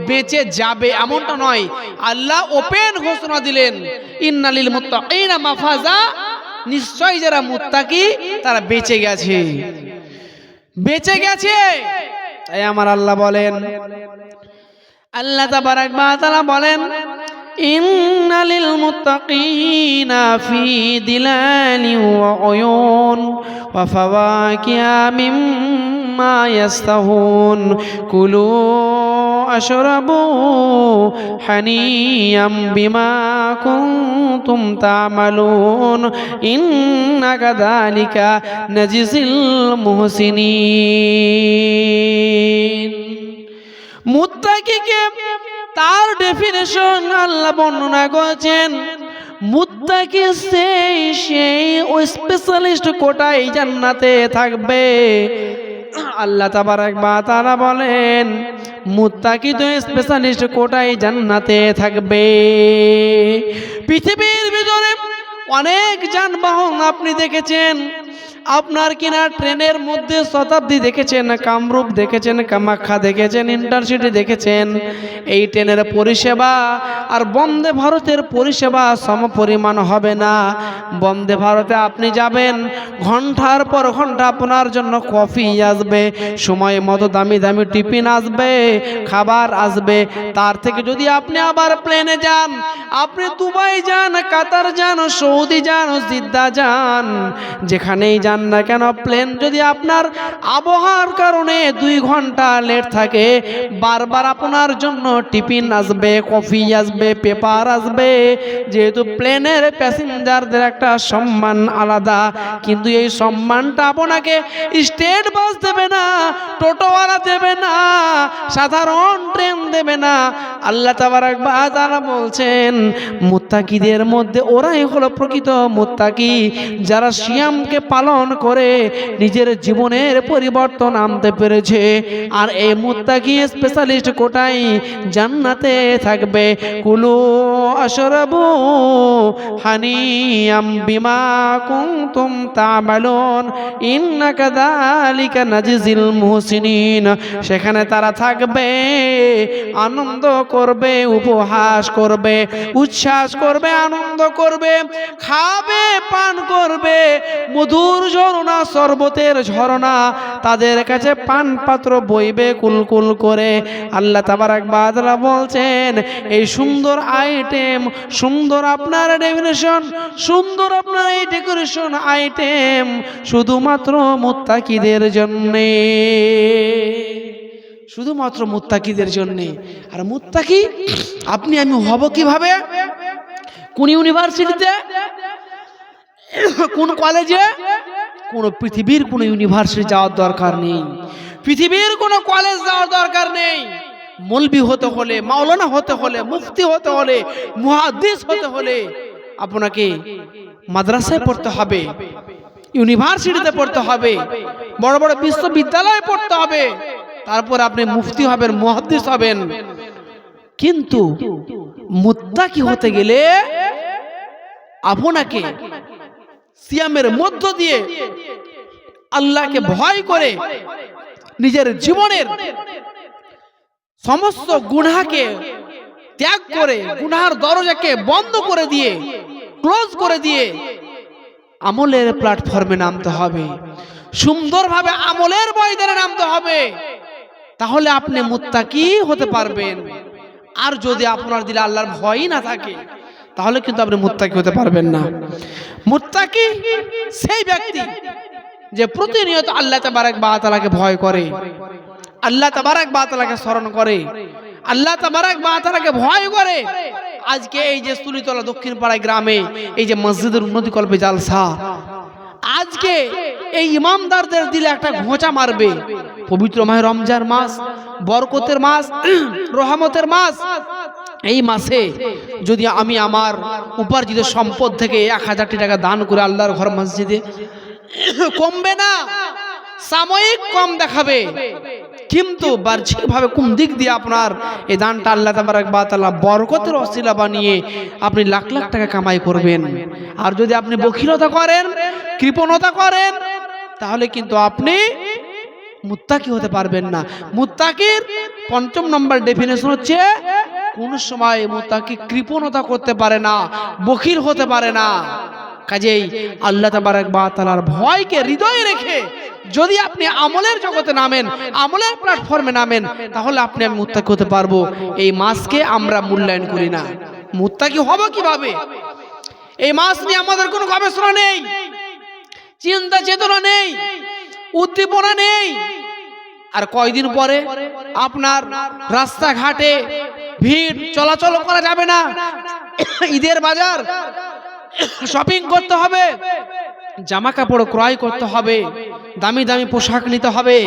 বেঁচে যাবে, এমনটা নয়। আল্লাহ ওপেন ঘোষণা দিলেন ইন্নালিল মুত্তাকিনা মাফাজা, নিশ্চয় যারা মুত্তাকি তারা বেঁচে গেছে, বেঁচে গেছে। তাই আমার আল্লাহ বলেন, আল্লাহ তাবারাক ওয়া তাআলা বলেন ইন্নালিল মুত্তাকিনা ফি দিলালিন ওয়া উয়ুন ওয়া ফাওয়াকিহা মিম্মা ইয়াস্তাহুন কুলু আশরাবু হানিয়াম বিমা কুনতুম তা'মালুন ইন্না কাযালিকা নাজিজিল মুহসিনিন। মুত্তাকিকে তার ডেফিনেশন আল্লাহ বর্ণনা করেছেন, মুত্তাকি সেই ওই স্পেশালিস্ট কোটায় জান্নাতে থাকবে। আল্লাহ তাবারাক ওয়া তাআলা বলেন মুত্তাকি তো স্পেশালিস্ট কোটায় জান্নাতে থাকবে। পৃথিবীর ভিতরে অনেক যানবাহন আপনি দেখেছেন, আপনার কিনা ট্রেনের মধ্যে শতাব্দী দেখেছেন, কামরূপ দেখেছেন, কামাখ্যা দেখেছেন, ইন্টারসিটি দেখেছেন। এই ট্রেনের পরিষেবা আর বন্দে ভারতের পরিষেবা সমপরিমাণ হবে না। বন্দে ভারতে আপনি যাবেন, ঘন্টার পর ঘন্টা আপনার জন্য কফি আসবে, সময় মতো দামি দামি টিফিন আসবে, খাবার আসবে। তার থেকে যদি আপনি আবার প্লেনে যান, আপনি দুবাই যান, কাতার যান, সৌদি যান, জিদ্দা যান, যেখানেই যান না কেন, প্লেন যদি আপনার আবহাওয়ার কারণে 2 ঘন্টা লেট থাকে, বারবার আপনার জন্য টিফিন আসবে, কফি আসবে, পেপার আসবে। যেহেতু প্লেনের প্যাসেঞ্জারদের একটা সম্মান আলাদা, কিন্তু এই সম্মানটা আপনাকে স্টেট বাস দেবে না, টোটোওয়ালা দেবে না, সাধারণ ট্রেন দেবে না, আল্লাহ তাবারক ওয়া তাআলা বলছেন মুত্তাকিদের মধ্যে ওরাই হলো প্রকৃত মুত্তাকি, যারা সিয়ামকে পালন করে নিজের জীবনের পরিবর্তন আনতে পেরেছে। আর এই মুত্তাকি স্পেশালিস্ট কোটাই জান্নাতে থাকবে। কুলু আশরাবু হানিয়াম বিমা কুনতুম তা'মালুন ইন্না কাযালিকা নাজিজিল মুহসিনিন। সেখানে তারা থাকবে, আনন্দ করবে, উপহাস করবে, উচ্ছ্বাস করবে, আনন্দ করবে, খাবে, পান করবে, মধুর ঝরনা, শরবতের ঝরনা তাদের কাছে পান পাত্র বইবে কুলকুল করে। আল্লাহ তাবারক ওয়া তাআলা বলছেন এই সুন্দর আইটেম, সুন্দর আপনার ডেকোরেশন, সুন্দর আপনার এই ডেকোরেশন আইটেম শুধুমাত্র মুত্তাকিদের জন্যে, শুধুমাত্র মুত্তাকিদের জন্যে। আর মুত্তাকি আপনি আমি হব কিভাবে? কোন ইউনিভার্সিটিতে, কোন কলেজে, কোন পৃথিবীর কোন ইউনিভার্সিটি যাওয়ার দরকার নেই, পৃথিবীর কোন কলেজ যাওয়ার দরকার নেই। মৌলবি হতে হলে, মাওলানা হতে হলে, মুফতি হতে হলে, মুহাদ্দিস হতে হলে আপনাকে মাদ্রাসায় পড়তে হবে, ইউনিভার্সিটিতে পড়তে হবে, বড় বড় বিশ্ববিদ্যালয়ে পড়তে হবে, তারপর আপনি মুফতি হবেন, মুহাদ্দিস হবেন। কিন্তু মুত্তাকি হতে গেলে আপনাকে সিয়ামের মধ্য দিয়ে আল্লাহকে ভয় করে নিজের জীবনের সমস্ত গুনাহকে ত্যাগ করে, গুনাহের দরজাকে বন্ধ করে দিয়ে, ক্লোজ করে দিয়ে আমলের প্ল্যাটফর্মে নামতে হবে, সুন্দরভাবে আমলের ময়দানে নামতে হবে। তাহলে আপনি মুত্তাকি হতে পারবেন। আর যদি আপনার দিলে আল্লাহর ভয়ই না থাকে তাহলে কিন্তু আপনি মুত্তাকি হতে পারবেন না। মুত্তাকি সেই ব্যক্তি যে প্রতিনিয়ত আল্লাহ তাবারক ওয়া তাআলাকে ভয় করে, আল্লাহ তাবারক ওয়া তাআলাকে স্মরণ করে, আল্লাহ তাবারক ওয়া তাআলাকে ভয় করে। আজকে এই যে সুলিতলা দক্ষিণ পাড়ায় গ্রামে এই যে মসজিদের উন্নতি কল্পে জালসা, আজকে এই ইমামদারদের দিলে একটা ঘোঁচা মারবে। পবিত্র মাহে রমজান মাস, বরকতের মাস, রহমতের মাস, এই মাসে যদি আমি আমার উপার্জিত সম্পদ থেকে 1000টি টাকা দান করে আল্লাহর ঘর মসজিদে, কমবে না, সাময়িক কম দেখাবে, কিন্তু বাহ্যিকভাবে কোন দিক দিয়ে আপনার এই দানটা আল্লাহ তাবারক ওয়া তাআলা বরকতের ওসিলা বানিয়ে আপনি লাখ লাখ টাকা কামাই করবেন। আর যদি আপনি বখিলতা করেন, কৃপণতা করেন, তাহলে কিন্তু আপনি মুত্তাকি হতে পারবেন না। মুত্তাকির ৫ম নম্বর ডেফিনেশন হচ্ছে কোন সময় মুত্তাকি কৃপণতা করতে পারে না, বখিল হতে পারে না। কাজেই আল্লাহ তাবারক ওয়া তাআলার ভয়কে হৃদয়ে রেখে যদি আপনি আমলের জগতে নামেন, আমলের প্ল্যাটফর্মে নামেন, তাহলে আপনি আমি মুত্তাকি হতে পারবো। এই মাসকে আমরা মূল্যায়ন করি না। মুত্তাকি হব কিভাবে? এই মাস নিয়ে আমাদের কোনো গবেষণা নেই, চিন্তা চেতনা নেই, উদ্দীপনা নেই। আর কয়দিন পরে আপনার রাস্তাঘাটে ভিড়, চলাচল করা যাবে না, ঈদের বাজার শপিং করতে হবে, জামা কাপড় ক্রয় করতে হবে, দামি দামি পোশাক নিতে হবে।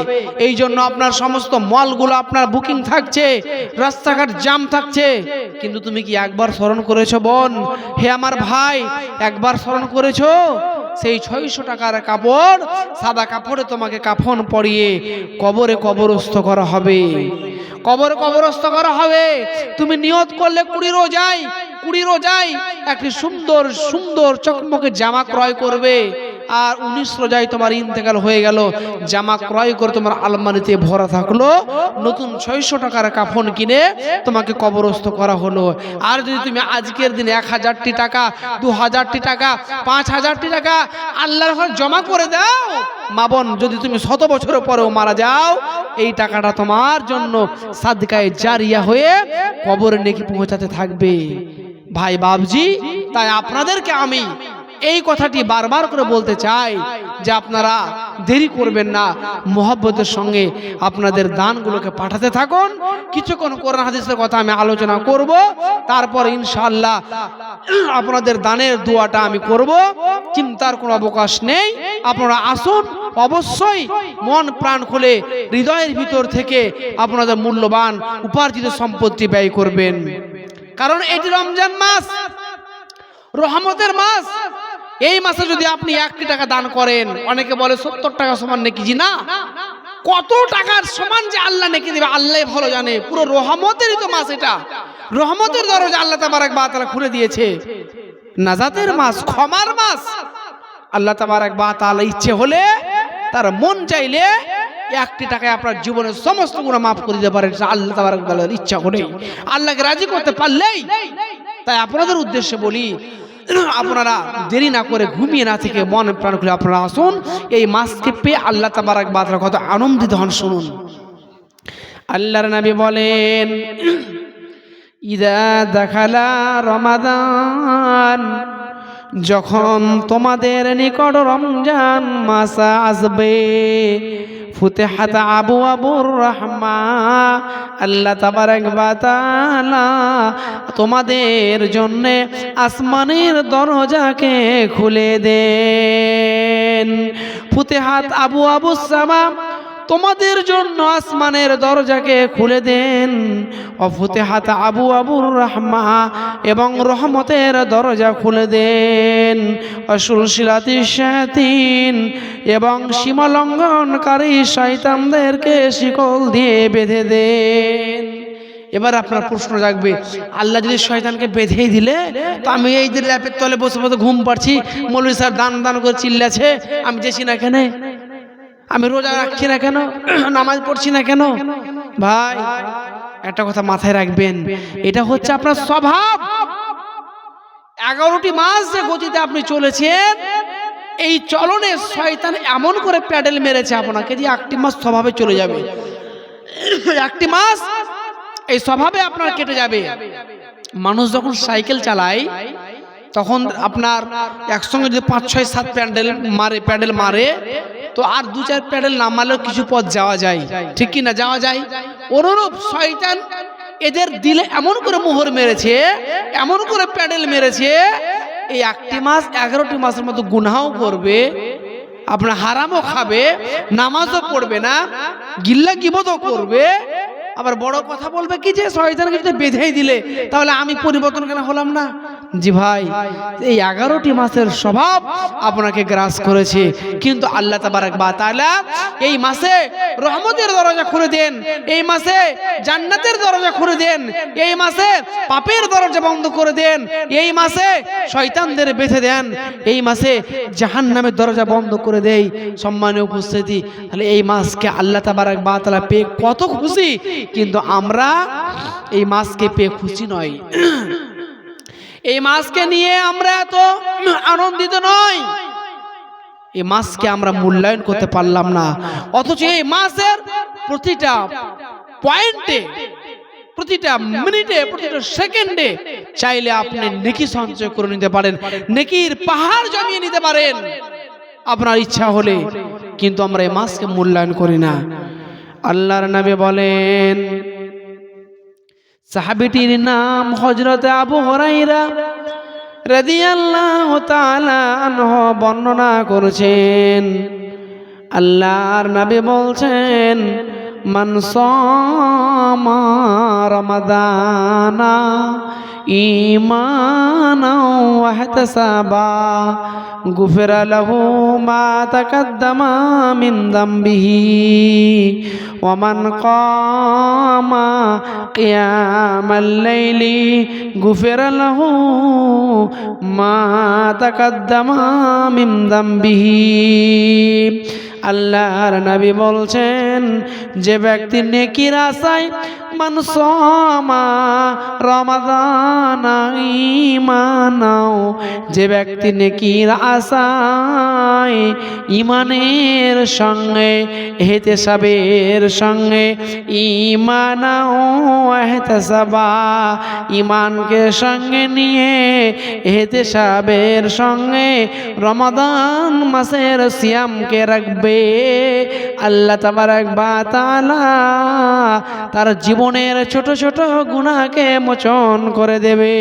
এই জন্য আপনার সমস্ত মলগুলো আপনার বুকিং থাকছে, রাস্তাঘাট জাম থাকছে। কিন্তু তুমি কি একবার স্মরণ করেছো বোন, হে আমার ভাই, একবার স্মরণ করেছো সেই 600 টাকার কাপড়, সাদা কাপড়ে তোমাকে কাফন পরিয়ে কবরে কবরস্থ করা হবে, কবরে কবরস্থ করা হবে। তুমি নিয়ত করলে 20 রোজায় একটি সুন্দর সুন্দর চকমকে জামা ক্রয় করবে, আর 19 রোজায় তোমার ইন্তেকাল হয়ে গেল, জামা ক্রয় করে তোমার আলমারিতে ভরা থাকলো, নতুন 600 টাকার কাফন কিনে তোমাকে কবরস্থ করা হলো। আর যদি তুমি আজকের দিনে 1000টি টাকা, 2000টি টাকা, 5000টি টাকা আল্লাহর ঘরে জমা করে দাও, মা বোন, যদি তুমি 100 বছরের পরেও মারা যাও, এই টাকাটা তোমার জন্য সাদকায়ে জারিয়া হয়ে কবরে নেকি পৌঁছাতে থাকবে। ভাই বাবজি, তাই আপনাদেরকে আমি এই কথাটি বারবার করে বলতে চাই যে আপনারা দেরি করবেন না, মোহাব্বতের সঙ্গে আপনাদের দানগুলোকে পাঠাতে থাকুন। কিছুক্ষণ কোরআন হাদিসের কথা আমি আলোচনা করব, তারপর ইনশাআল্লাহ আপনাদের দানের দোয়াটা আমি করব। চিন্তার কোনো অবকাশ নেই, আপনারা আসুন, অবশ্যই মন প্রাণ খুলে হৃদয়ের ভিতর থেকে আপনাদের মূল্যবান উপার্জিত সম্পত্তি ব্যয় করবেন। কারণ এটি রমজান মাস, রহমতের মাস। এই মাসে যদি আপনি 1 টাকা দান করেন, অনেকে বলে 70 টাকা সমান নেকি। জি না, কত টাকার সমান যে আল্লাহ নেকি দেবে আল্লাহ ভালো জানে। পুরো রহমতেরই তো মাস এটা, রহমতের দরজা আল্লাহ তাবারক ওয়া তাআলা খুলে দিয়েছে। নাজাতের মাস, ক্ষমার মাস। আল্লাহ তাবারক ওয়া তাআলা ইচ্ছে হলে, তার মন চাইলে 1 টাকায় আপনার জীবনের সমস্ত গুনাহ মাফ করে দিতে পারেন, আল্লাহ তাবারক ওয়া তাআলার ইচ্ছা করে। আল্লাহকে রাজি করতে পারলেই। তাই আপনাদের উদ্দেশ্যে বলি, আপনারা দেরি না করে, ঘুমিয়ে না থেকে মন প্রাণ খুলে আপনারা আসুন। এই মাসকে পেয়ে আল্লাহ তাবারক ওয়া তাআলা কত আনন্দিত হন শুনুন। আল্লাহর নবী বলেন, ইদা দাখালা রমাদান, যখন তোমাদের নিকট রমজান মাস আসবে, ফুতিহাত আবওয়াবুর রাহমা, আল্লাহ তাবারক ওয়া তাআলা তোমাদের জন্য আসমানের দরজাকে খুলে দেন। ফুতিহাত আবওয়াবুস সামা, তোমাদের জন্য আসমানের দরজাকে খুলে দেন। অফুতিহাত আবওয়াবুর রাহমা, এবং রহমতের দরজা খুলে দেন। অসুলসিলাতিশ শায়াতিন, এবং সীমা লঙ্ঘনকারী শয়তানদেরকে শিকল দিয়ে বেঁধে দেন। এবার আপনার প্রশ্ন জাগবে, আল্লাহ যদি শয়তানকে বেঁধেই দিলে, তো আমি এই যে ল্যাপের তলে বসে বসে ঘুম পাচ্ছি, মৌলভী স্যার দান দান করে চিল্লাছে, আমি যেছি না কেন, আমি রোজা রাখছি না কেন, নামাজ পড়ছি না কেন? ভাই, একটা কথা মাথায় রাখবেন, এটা হচ্ছে আপনার স্বভাব। 11টি মাস যে গতিতে আপনি চলেছেন, এই চলনে শয়তান এমন করে প্যাডেল মেরেছে আপনাকে যে 1টি মাস স্বভাবে চলে যাবে। 1টি মাস এই স্বভাবে আপনার কেটে যাবে। মানুষ যখন সাইকেল চালায়, তখন আপনার একসঙ্গে যদি 5, 6, 7 প্যাডেল মারে, তো আর 2-4 প্যাডেল না মারলেও কিছু পথ যাওয়া যায়, ঠিক কি না? যাওয়া যায়। অনুরূপ শয়তান এদের দিলে এমন করে মোহর মেরেছে, এমন করে প্যাডেল মেরেছে, এই 1টি মাস 11টি মাসের মতো গুনাহও করবে, আপনার হারামও খাবে, নামাজও পড়বে না, গিল্লা গিবতও করবে, আবার বড় কথা বলবে কি যে শয়তানকে যদি বেঁধেই দিলে তাহলে আমি পরিবর্তন কেন হলাম না? জি ভাই, এই 11টি মাসের স্বভাব আপনাকে গ্রাস করেছে। কিন্তু আল্লাহ তাবারক ওয়া তাআলা এই মাসে রহমতের দরজা খুলে দেন, এই মাসে জান্নাতের দরজা খুলে দেন, এই মাসে পাপের দরজা বন্ধ করে দেন, এই মাসে শয়তানদের বেঁধে দেন, এই মাসে জাহান্নামের দরজা বন্ধ করে দেই। সম্মানীয় উপস্থিতি, তাহলে এই মাসকে আল্লাহ তাবারক ওয়া তাআলা পেয়ে কত খুশি, কিন্তু আমরা এই মাসকে পেয়ে খুশি নই। এই মাসকে নিয়ে আমরা এত আনন্দিত নই, এই মাসকে আমরা মূল্যায়ন করতে পারলাম না। অথচ এই মাসের প্রতিটা পয়েন্টে, প্রতিটা মিনিটে, প্রতিটা সেকেন্ডে চাইলে আপনি নেকি সঞ্চয় করে নিতে পারেন, নেকির পাহাড় জমিয়ে নিতে পারেন আপনার ইচ্ছা হলে। কিন্তু আমরা এই মাসকে মূল্যায়ন করি না। আল্লাহর নবী বলেন, সাহাবীটির নাম হযরত আবু হুরায়রা রাদিয়াল্লাহু তাআলা আনহু বর্ণনা করেছেন, আল্লাহর নবী বলছেন, মান সামা রমাদানা ঈমানাও ওয়া ইহতিসাবা গুফিরা লাহু মা তাকাদ্দামা মিন যামবিহি ওয়া মান কামা কিয়ামাল লাইলি গুফিরা লাহু মা তাকাদ্দামা মিন যামবিহি। আল্লাহর নবী বলছেন, বলছেন যে ব্যক্তি নেকির আশায় মান সামা রমাদান ঈমানাও, যে ব্যক্তি নেকির আশায় ঈমানের সঙ্গে ইহতিসাবের সঙ্গে ঈমানাও ইহতিসাবা, ঈমানকে সঙ্গে নিয়ে ইহতিসাবের সঙ্গে রমাদান মাসের সিয়ামকে রাখবে, আল্লাহ তাবারক ওয়া তাআলা তার জীবনের ছোট ছোট গুনাহকে মোচন করে দেবে।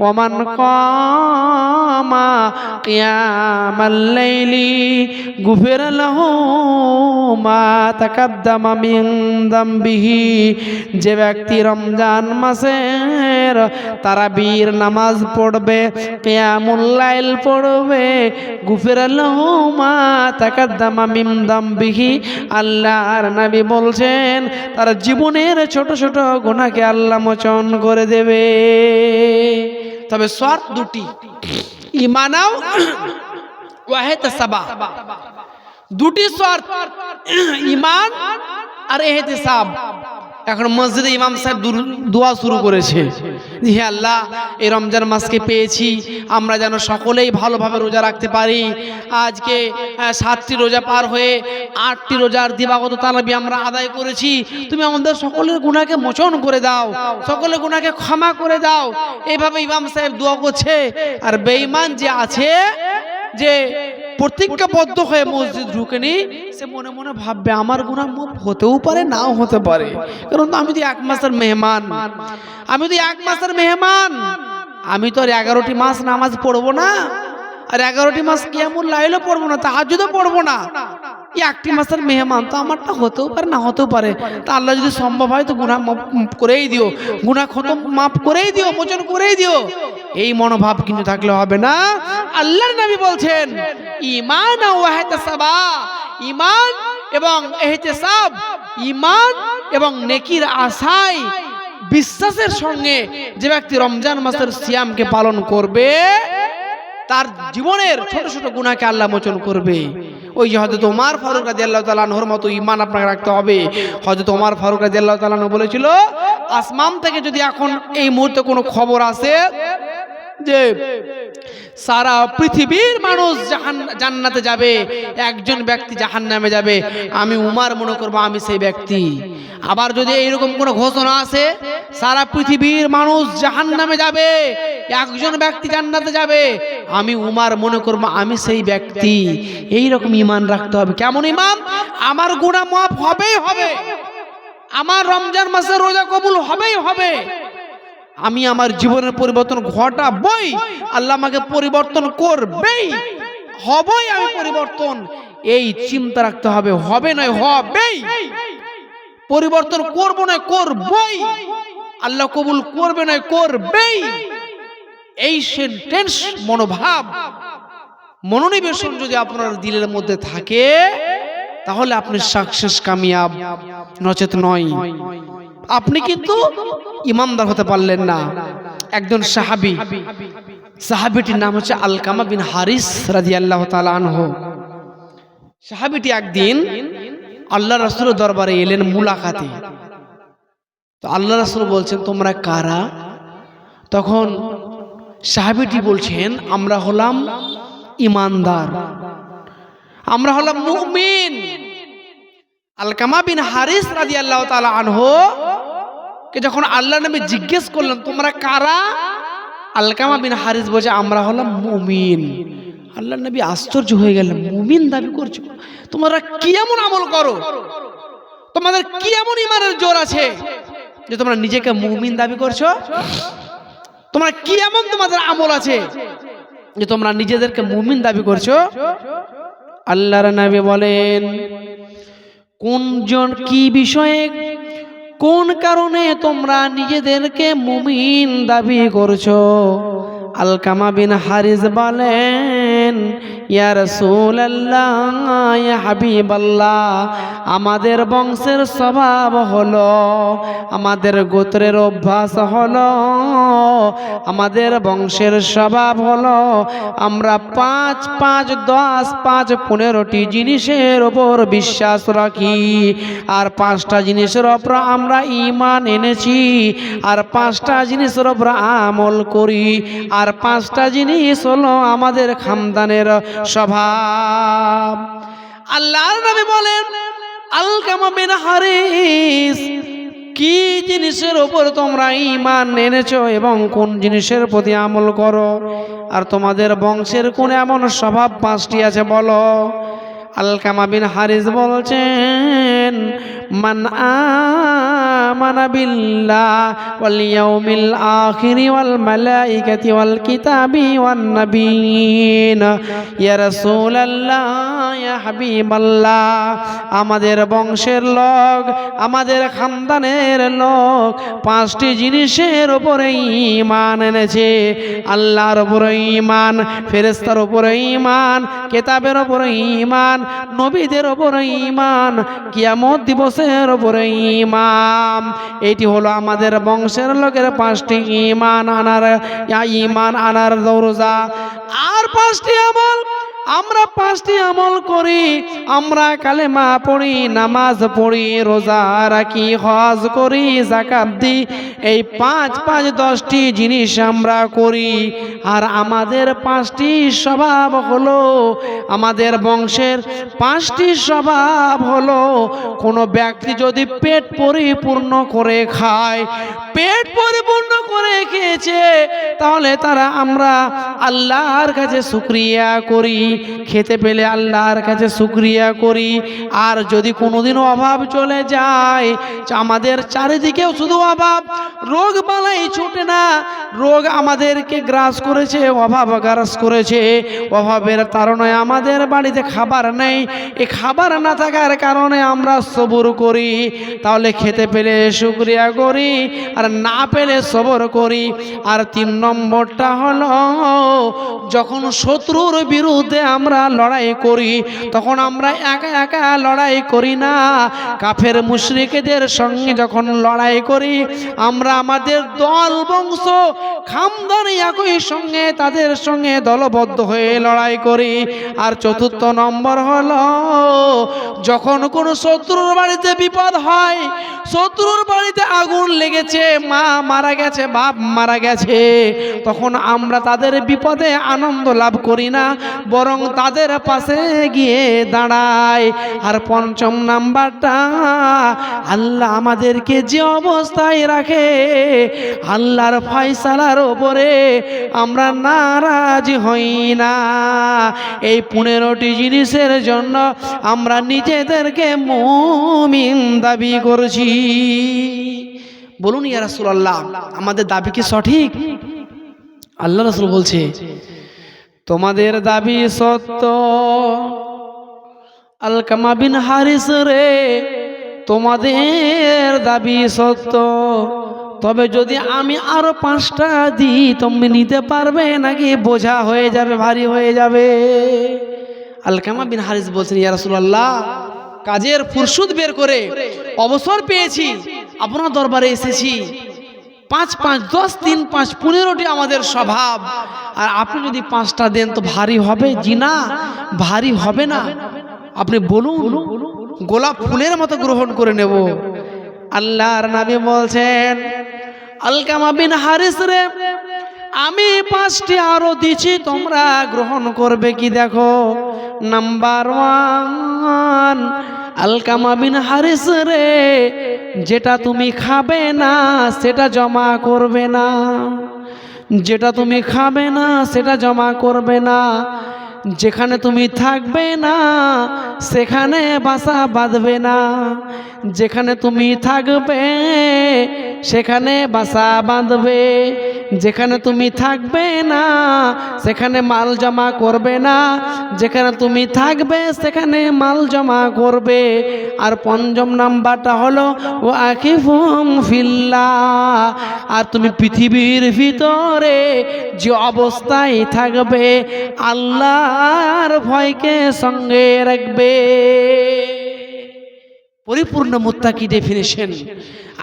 ওমান কামা কিয়ামাল লাইলি গুফিরা লাহু মা তাকাদ্দামা মিন যামবিহি, যে ব্যক্তি রমজান মাসের তারাবির নামাজ পড়বে, কিয়ামুল লাইল পড়বে, গুফিরা লাহু মা তাকাদ্দামা মিন যামবিহি, আল্লাহর নবী বলছেন তার জীবনের ছোট ছোট গুনাহকে আল্লাহ মোচন করে দেবে। তবে শর্ত দুটি, ঈমানাও ওয়া ইহতিসাবা, দুটি শর্ত, ঈমান আর ইহতিসাব। এখন মসজিদে ইমাম সাহেব দোয়া শুরু করেছে, হে আল্লাহ এই রমজান মাসকে পেয়েছি, আমরা যেন সকলেই ভালোভাবে রোজা রাখতে পারি। আজকে 7টি রোজা পার হয়ে 8টি রোজার দিবাগত তারাবি আমরা আদায় করেছি, তুমি আমাদের সকলের গুনাহকে মোচন করে দাও, সকলের গুনাহকে ক্ষমা করে দাও। এইভাবে ইমাম সাহেব দোয়া করছে। আর বেঈমান যে আছে, যে প্রতিজ্ঞাবদ্ধ হয়ে মসজিদ ঢুকেনি, সে মনে মনে ভাববে আমার গুনাহ মাফ হতেও পারে নাও হতে পারে, কারণ আমি তো 1 মাসের মেহমান, আমি তো 1 মাসের মেহমান, আমি তো আর 11টি মাস নামাজ পড়বো না, আর 11টি মাস কিয়ামুল লাইলও পড়বো না, তাহাজ্জুদও পড়বো না, এই 1টি মাসের মেহমান, তো আমারটা হতেও পারে না হতেও পারে। তা আল্লাহ যদি সম্ভব হয় তো গুনাহ মাফ করেই দিও, গুনাহ খতম মাফ করেই দিও, মোচন করেই দিও, এই মনোভাব কিন্তু থাকলে হবে না। আল্লাহর নবী বলছেন ঈমান ওয়া ইহতিসাবা, ঈমান এবং ইহতিসাব, ঈমান এবং নেকির আশায় বিশ্বাসের সঙ্গে যে ব্যক্তি রমজান মাসের সিয়ামকে পালন করবে, তার জীবনের ছোট ছোট গুনাহকে আল্লাহ মোচন করবে। ওই যে হযরত ওমর ফারুক রাদিয়াল্লাহু তাআলা আনহুর মতো ঈমান আপনাকে রাখতে হবে। হযরত ওমর ফারুক রাদিয়াল্লাহু তাআলা আনহু বলেছিল, আসমান থেকে যদি এখন এই মুহূর্তে কোনো খবর আসে যে সারা পৃথিবীর মানুষ জান্নাতে যাবে, একজন ব্যক্তি জাহান্নামে যাবে, আমি উমর মনে করব আমি সেই ব্যক্তি। আবার যদি এইরকম কোনো ঘোষণা আসে সারা পৃথিবীর মানুষ জাহান্নামে যাবে, একজন ব্যক্তি জান্নাতে যাবে, আমি উমর মনে করব আমি সেই ব্যক্তি। এই রকম ঈমান রাখতে হবে। কেমন ঈমান? আমার গুনাহ মাফ হবেই হবে, আমার রমজান মাসে রোজা কবুল হবেই হবে, আমি আমার জীবনের পরিবর্তন ঘটাবই, আল্লাহ আমাকে পরিবর্তন করবেই, হবই আমি পরিবর্তন, এই চিন্তা রাখতে হবে। হবে নয় হবেই, পরিবর্তন করব নয় করবই, আল্লাহ কবুল করবে নয় করবেই, এই সেন্টেন্স মনোভাব মনোনিবেশন যদি আপনার দিলের মধ্যে থাকে, তাহলে আপনি সাকসেস কামিয়াব, নচেত নয়। আপনি কিন্তু ইমানদার হতে পারলেন না। একজন সাহাবী, সাহাবীটির নাম হচ্ছে আলকামা বিন হারিস রাদিয়াল্লাহু তাআলা আনহু। সাহাবীটি একদিন আল্লাহ রাসূলের দরবারে এলেন মুলাকাতে। তো আল্লাহ রাসূল বলছেন তোমরা কারা? তখন সাহাবীটি বলছেন আমরা হলাম ইমানদার, আমরা হলাম মুমিন। আলকামা বিন হারিস রাদিয়াল্লাহু তাআলা আনহু কে যখন আল্লাহ নবী জিজ্ঞেস করলেন তোমরা কারা, আলকামা বিন হারিস বলছে আমরা হলাম মুমিন। আল্লাহ নবী আশ্চর্য হয়ে গেলেন, মুমিন দাবি করছো, তোমরা কি এমন আমল করো, তোমাদের কি এমন ঈমানের জোর আছে যে তোমরা নিজেকে মুমিন দাবি করছো? তোমরা কি এমন তোমাদের আমল আছে যে তোমরা নিজেদেরকে মুমিন দাবি করছো? আল্লাহর নবী বলেন কোনজন কি বিষয়ে কোন কারণে তোমরা নিজেদেরকে মুমিন দাবি করছো? আলকামা বিন হারিস বলেন, ইয়া রাসূলুল্লাহ, ইয়া হাবিবাল্লাহ, আমাদের বংশের স্বভাব হলো, আমাদের গোত্রের অভ্যাস হলো, আমাদের বংশের স্বভাব হলো, আমরা 5, 5, 10, 5, 15টি জিনিসের ওপর বিশ্বাস রাখি, আর 5টা জিনিসের ওপর আমরা ঈমান এনেছি, আর 5টা জিনিসের ওপর আমল করি, আর 5টা জিনিস হলো আমাদের খানদানের স্বভাব। আল্লাহর নবী বলেন, আলকামা বিন হারিস, কি জিনিসের উপর তোমরা ঈমান এনেছো এবং কোন জিনিসের প্রতি আমল করো, আর তোমাদের বংশের কোন এমন স্বভাব 5টি আছে বলো। আলকামা বিন হারিস বলছেন, মান আমানা বিল্লাহ ওয়াল ইয়াউমিল আখির ওয়াল মালাইকাতি ওয়াল কিতাবি ওয়ান নাবিয়িন। ইয়া রাসূলুল্লাহ, ইয়া হাবিবাল্লাহ, আমাদের বংশের লোক, আমাদের খানদানের লোক 5টি জিনিসের উপরে ঈমান এনেছে। আল্লাহর উপরে ঈমান, ফেরেশতার উপরে ঈমান, কিতাবের উপরে ঈমান, নবীদের উপরে ঈমান, কিয়ামত দিবসের উপরে ঈমান। এটি হলো আমাদের বংশের লোকের 5টি ঈমান আনার দরজা। আর 5টি আমল, আমরা 5টি আমল করি, আমরা কালেমা পড়ি, নামাজ পড়ি, রোজা রাখি, হজ করি, যাকাত দিই, এই 5, 5, 10টি জিনিস আমরা করি। আর আমাদের 5টি স্বভাব হলো, আমাদের বংশের 5টি স্বভাব হলো, কোনো ব্যক্তি যদি পেট পরিপূর্ণ করে খায়, পেট পরিপূর্ণ করে খেয়েছে, তাহলে আমরা আল্লাহর কাছে শুকরিয়া করি, খেতে পেলে আল্লাহর কাছে শুকরিয়া করি। আর যদি কোনোদিনও অভাব চলে যায়, আমাদের চারিদিকেও শুধু অভাব, রোগ বালাই ছুটে না, রোগ আমাদেরকে গ্রাস করেছে, অভাব গ্রাস করেছে, অভাবের কারণে আমাদের বাড়িতে খাবার নেই, এই খাবার না থাকার কারণে আমরা সবর করি, তাহলে খেতে পেলে শুকরিয়া করি, আর না পেলে সবর করি। আর 3 নম্বরটা হলো, যখন শত্রুর বিরুদ্ধে আমরা লড়াই করি, তখন আমরা একা একা লড়াই করি না, কাফের মুশরিকদের সঙ্গে যখন লড়াই করি, আমরা আমাদের দল, বংশ, খানদান একই সঙ্গে, তাদের সঙ্গে দলবদ্ধ হয়ে লড়াই করি। আর 4 নম্বর হলো, যখন কোনো শত্রুর বাড়িতে বিপদ হয়, শত্রুর বাড়িতে আগুন লেগেছে, মা মারা গেছে, বাপ মারা গেছে, তখন আমরা তাদের বিপদে আনন্দ লাভ করি না, বরং তাদের পাশে গিয়ে দাঁড়াই। আর 5 নাম্বারটা, আল্লাহ আমাদেরকে যে অবস্থায় রাখে, আল্লাহর ফয়সালার উপরে আমরা নারাজ হই না। এই 15টি জিনিসের জন্য আমরা নিজেদেরকে মুমিন দাবি করছি। বলুন ইয়া রাসূলুল্লাহ, আমাদের দাবি কি সঠিক? আল্লাহ রাসূল বলছে, তোমাদের দাবি সত্য। আলকামা বিন হারিস রে, তোমাদের দাবি সত্য, তবে যদি আমি আরো 5টা দিই, তুমি নিতে পারবে নাকি বোঝা হয়ে যাবে, ভারী হয়ে যাবে? আলকামা বিন হারিস বলছেন, ইয়া রাসূলুল্লাহ, কাজের ফুরসত বের করে অবসর পেয়েছি, আপনার দরবারে এসেছি, 5, 5, 10, 3, 5, 15টি আমাদের স্বভাব, আর আপনি যদি 5টা দেন তো ভারী হবে? জি না, ভারী হবে না, আপনি বলুন, গোলাপ ফুলের মতো গ্রহণ করে নেব। আল্লাহর নবী বলছেন, আলকামা বিন হারিস রে, আমি 5টি আরো দিচ্ছি, তোমরা গ্রহণ করবে কি? দেখো, নাম্বার 1, আলকামা বিন হারিস রে, যেটা তুমি খাবে না সেটা জমা করবে না, যেটা তুমি খাবে না সেটা জমা করবে না, যেখানে তুমি থাকবে না সেখানে বাসা বাঁধবে না, যেখানে তুমি থাকবে সেখানে বাসা বাঁধবে, যেখানে তুমি থাকবে না সেখানে মাল জমা করবে না, যেখানে তুমি থাকবে সেখানে মাল জমা করবে। আর পঞ্চম নাম্বারটা হলো ও আকিফুম ফিল্লাহ, আর তুমি পৃথিবীর ভিতরে যে অবস্থায় থাকবে আল্লাহর ভয়কে সঙ্গে রাখবে। পরিপূর্ণ মুত্তাকি ডেফিনিশন।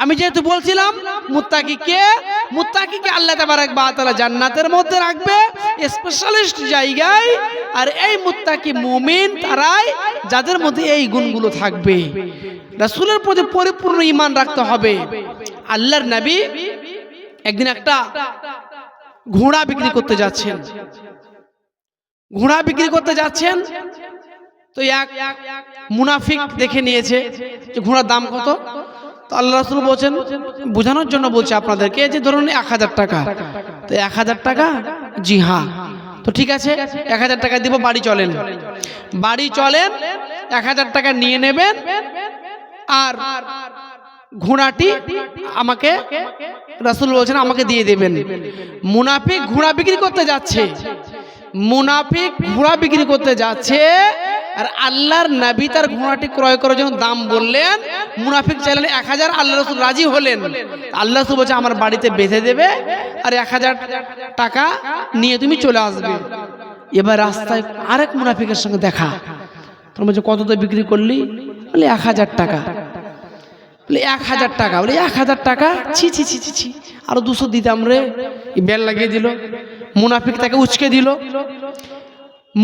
আমি যেহেতু বলছিলাম মুত্তাকিকে আল্লাহ তাবারক ওয়া তাআলা জান্নাতের মধ্যে রাখবে স্পেশালিস্ট জায়গায়। আর এই মুত্তাকি মুমিন তারাই যাদের মধ্যে এই গুণগুলো থাকবে। রাসূলের প্রতি পরিপূর্ণ ঈমান রাখতে হবে। আল্লাহর নবী একদিন একটা ঘোড়া বিক্রি করতে যাচ্ছেন, তো এক মুনাফিক দেখে নিয়েছে যে ঘোড়ার দাম কত। তো আল্লাহ রাসূল বলছেন, বোঝানোর জন্য বলছে আপনাদেরকে, যে ধরুন 1000 টাকা। তো 1000 টাকা? জি হ্যাঁ। তো ঠিক আছে 1000 টাকা দিব, বাড়ি চলেন 1000 টাকা নিয়ে নেবেন, আর ঘোড়াটি আমাকে রাসূল বলছেন আমাকে দিয়ে দেবেন। মুনাফিক ঘোড়া বিক্রি করতে যাচ্ছে, আর আল্লাহর নবী তার ঘোড়াটি ক্রয় করার জন্য দাম বললেন। মুনাফিক চাইলেন 1000, আল্লাহ রাসূল রাজি হলেন। আল্লাহ রাসূল বলছে আমার বাড়িতে বেঁধে দেবে, আর 1000 টাকা নিয়ে তুমি চলে আসবে। এবার রাস্তায় আরেক মুনাফিকের সঙ্গে দেখা, তোর বলছে কত দিয়ে বিক্রি করলি? বলে 1000 টাকা। বলে 1000 টাকা? বলে 1000 টাকা? ছি ছি ছি ছি, আরো 200 দিতাম রে। বেল লাগিয়ে দিল। মুনাফিক তাকে উচকে দিল।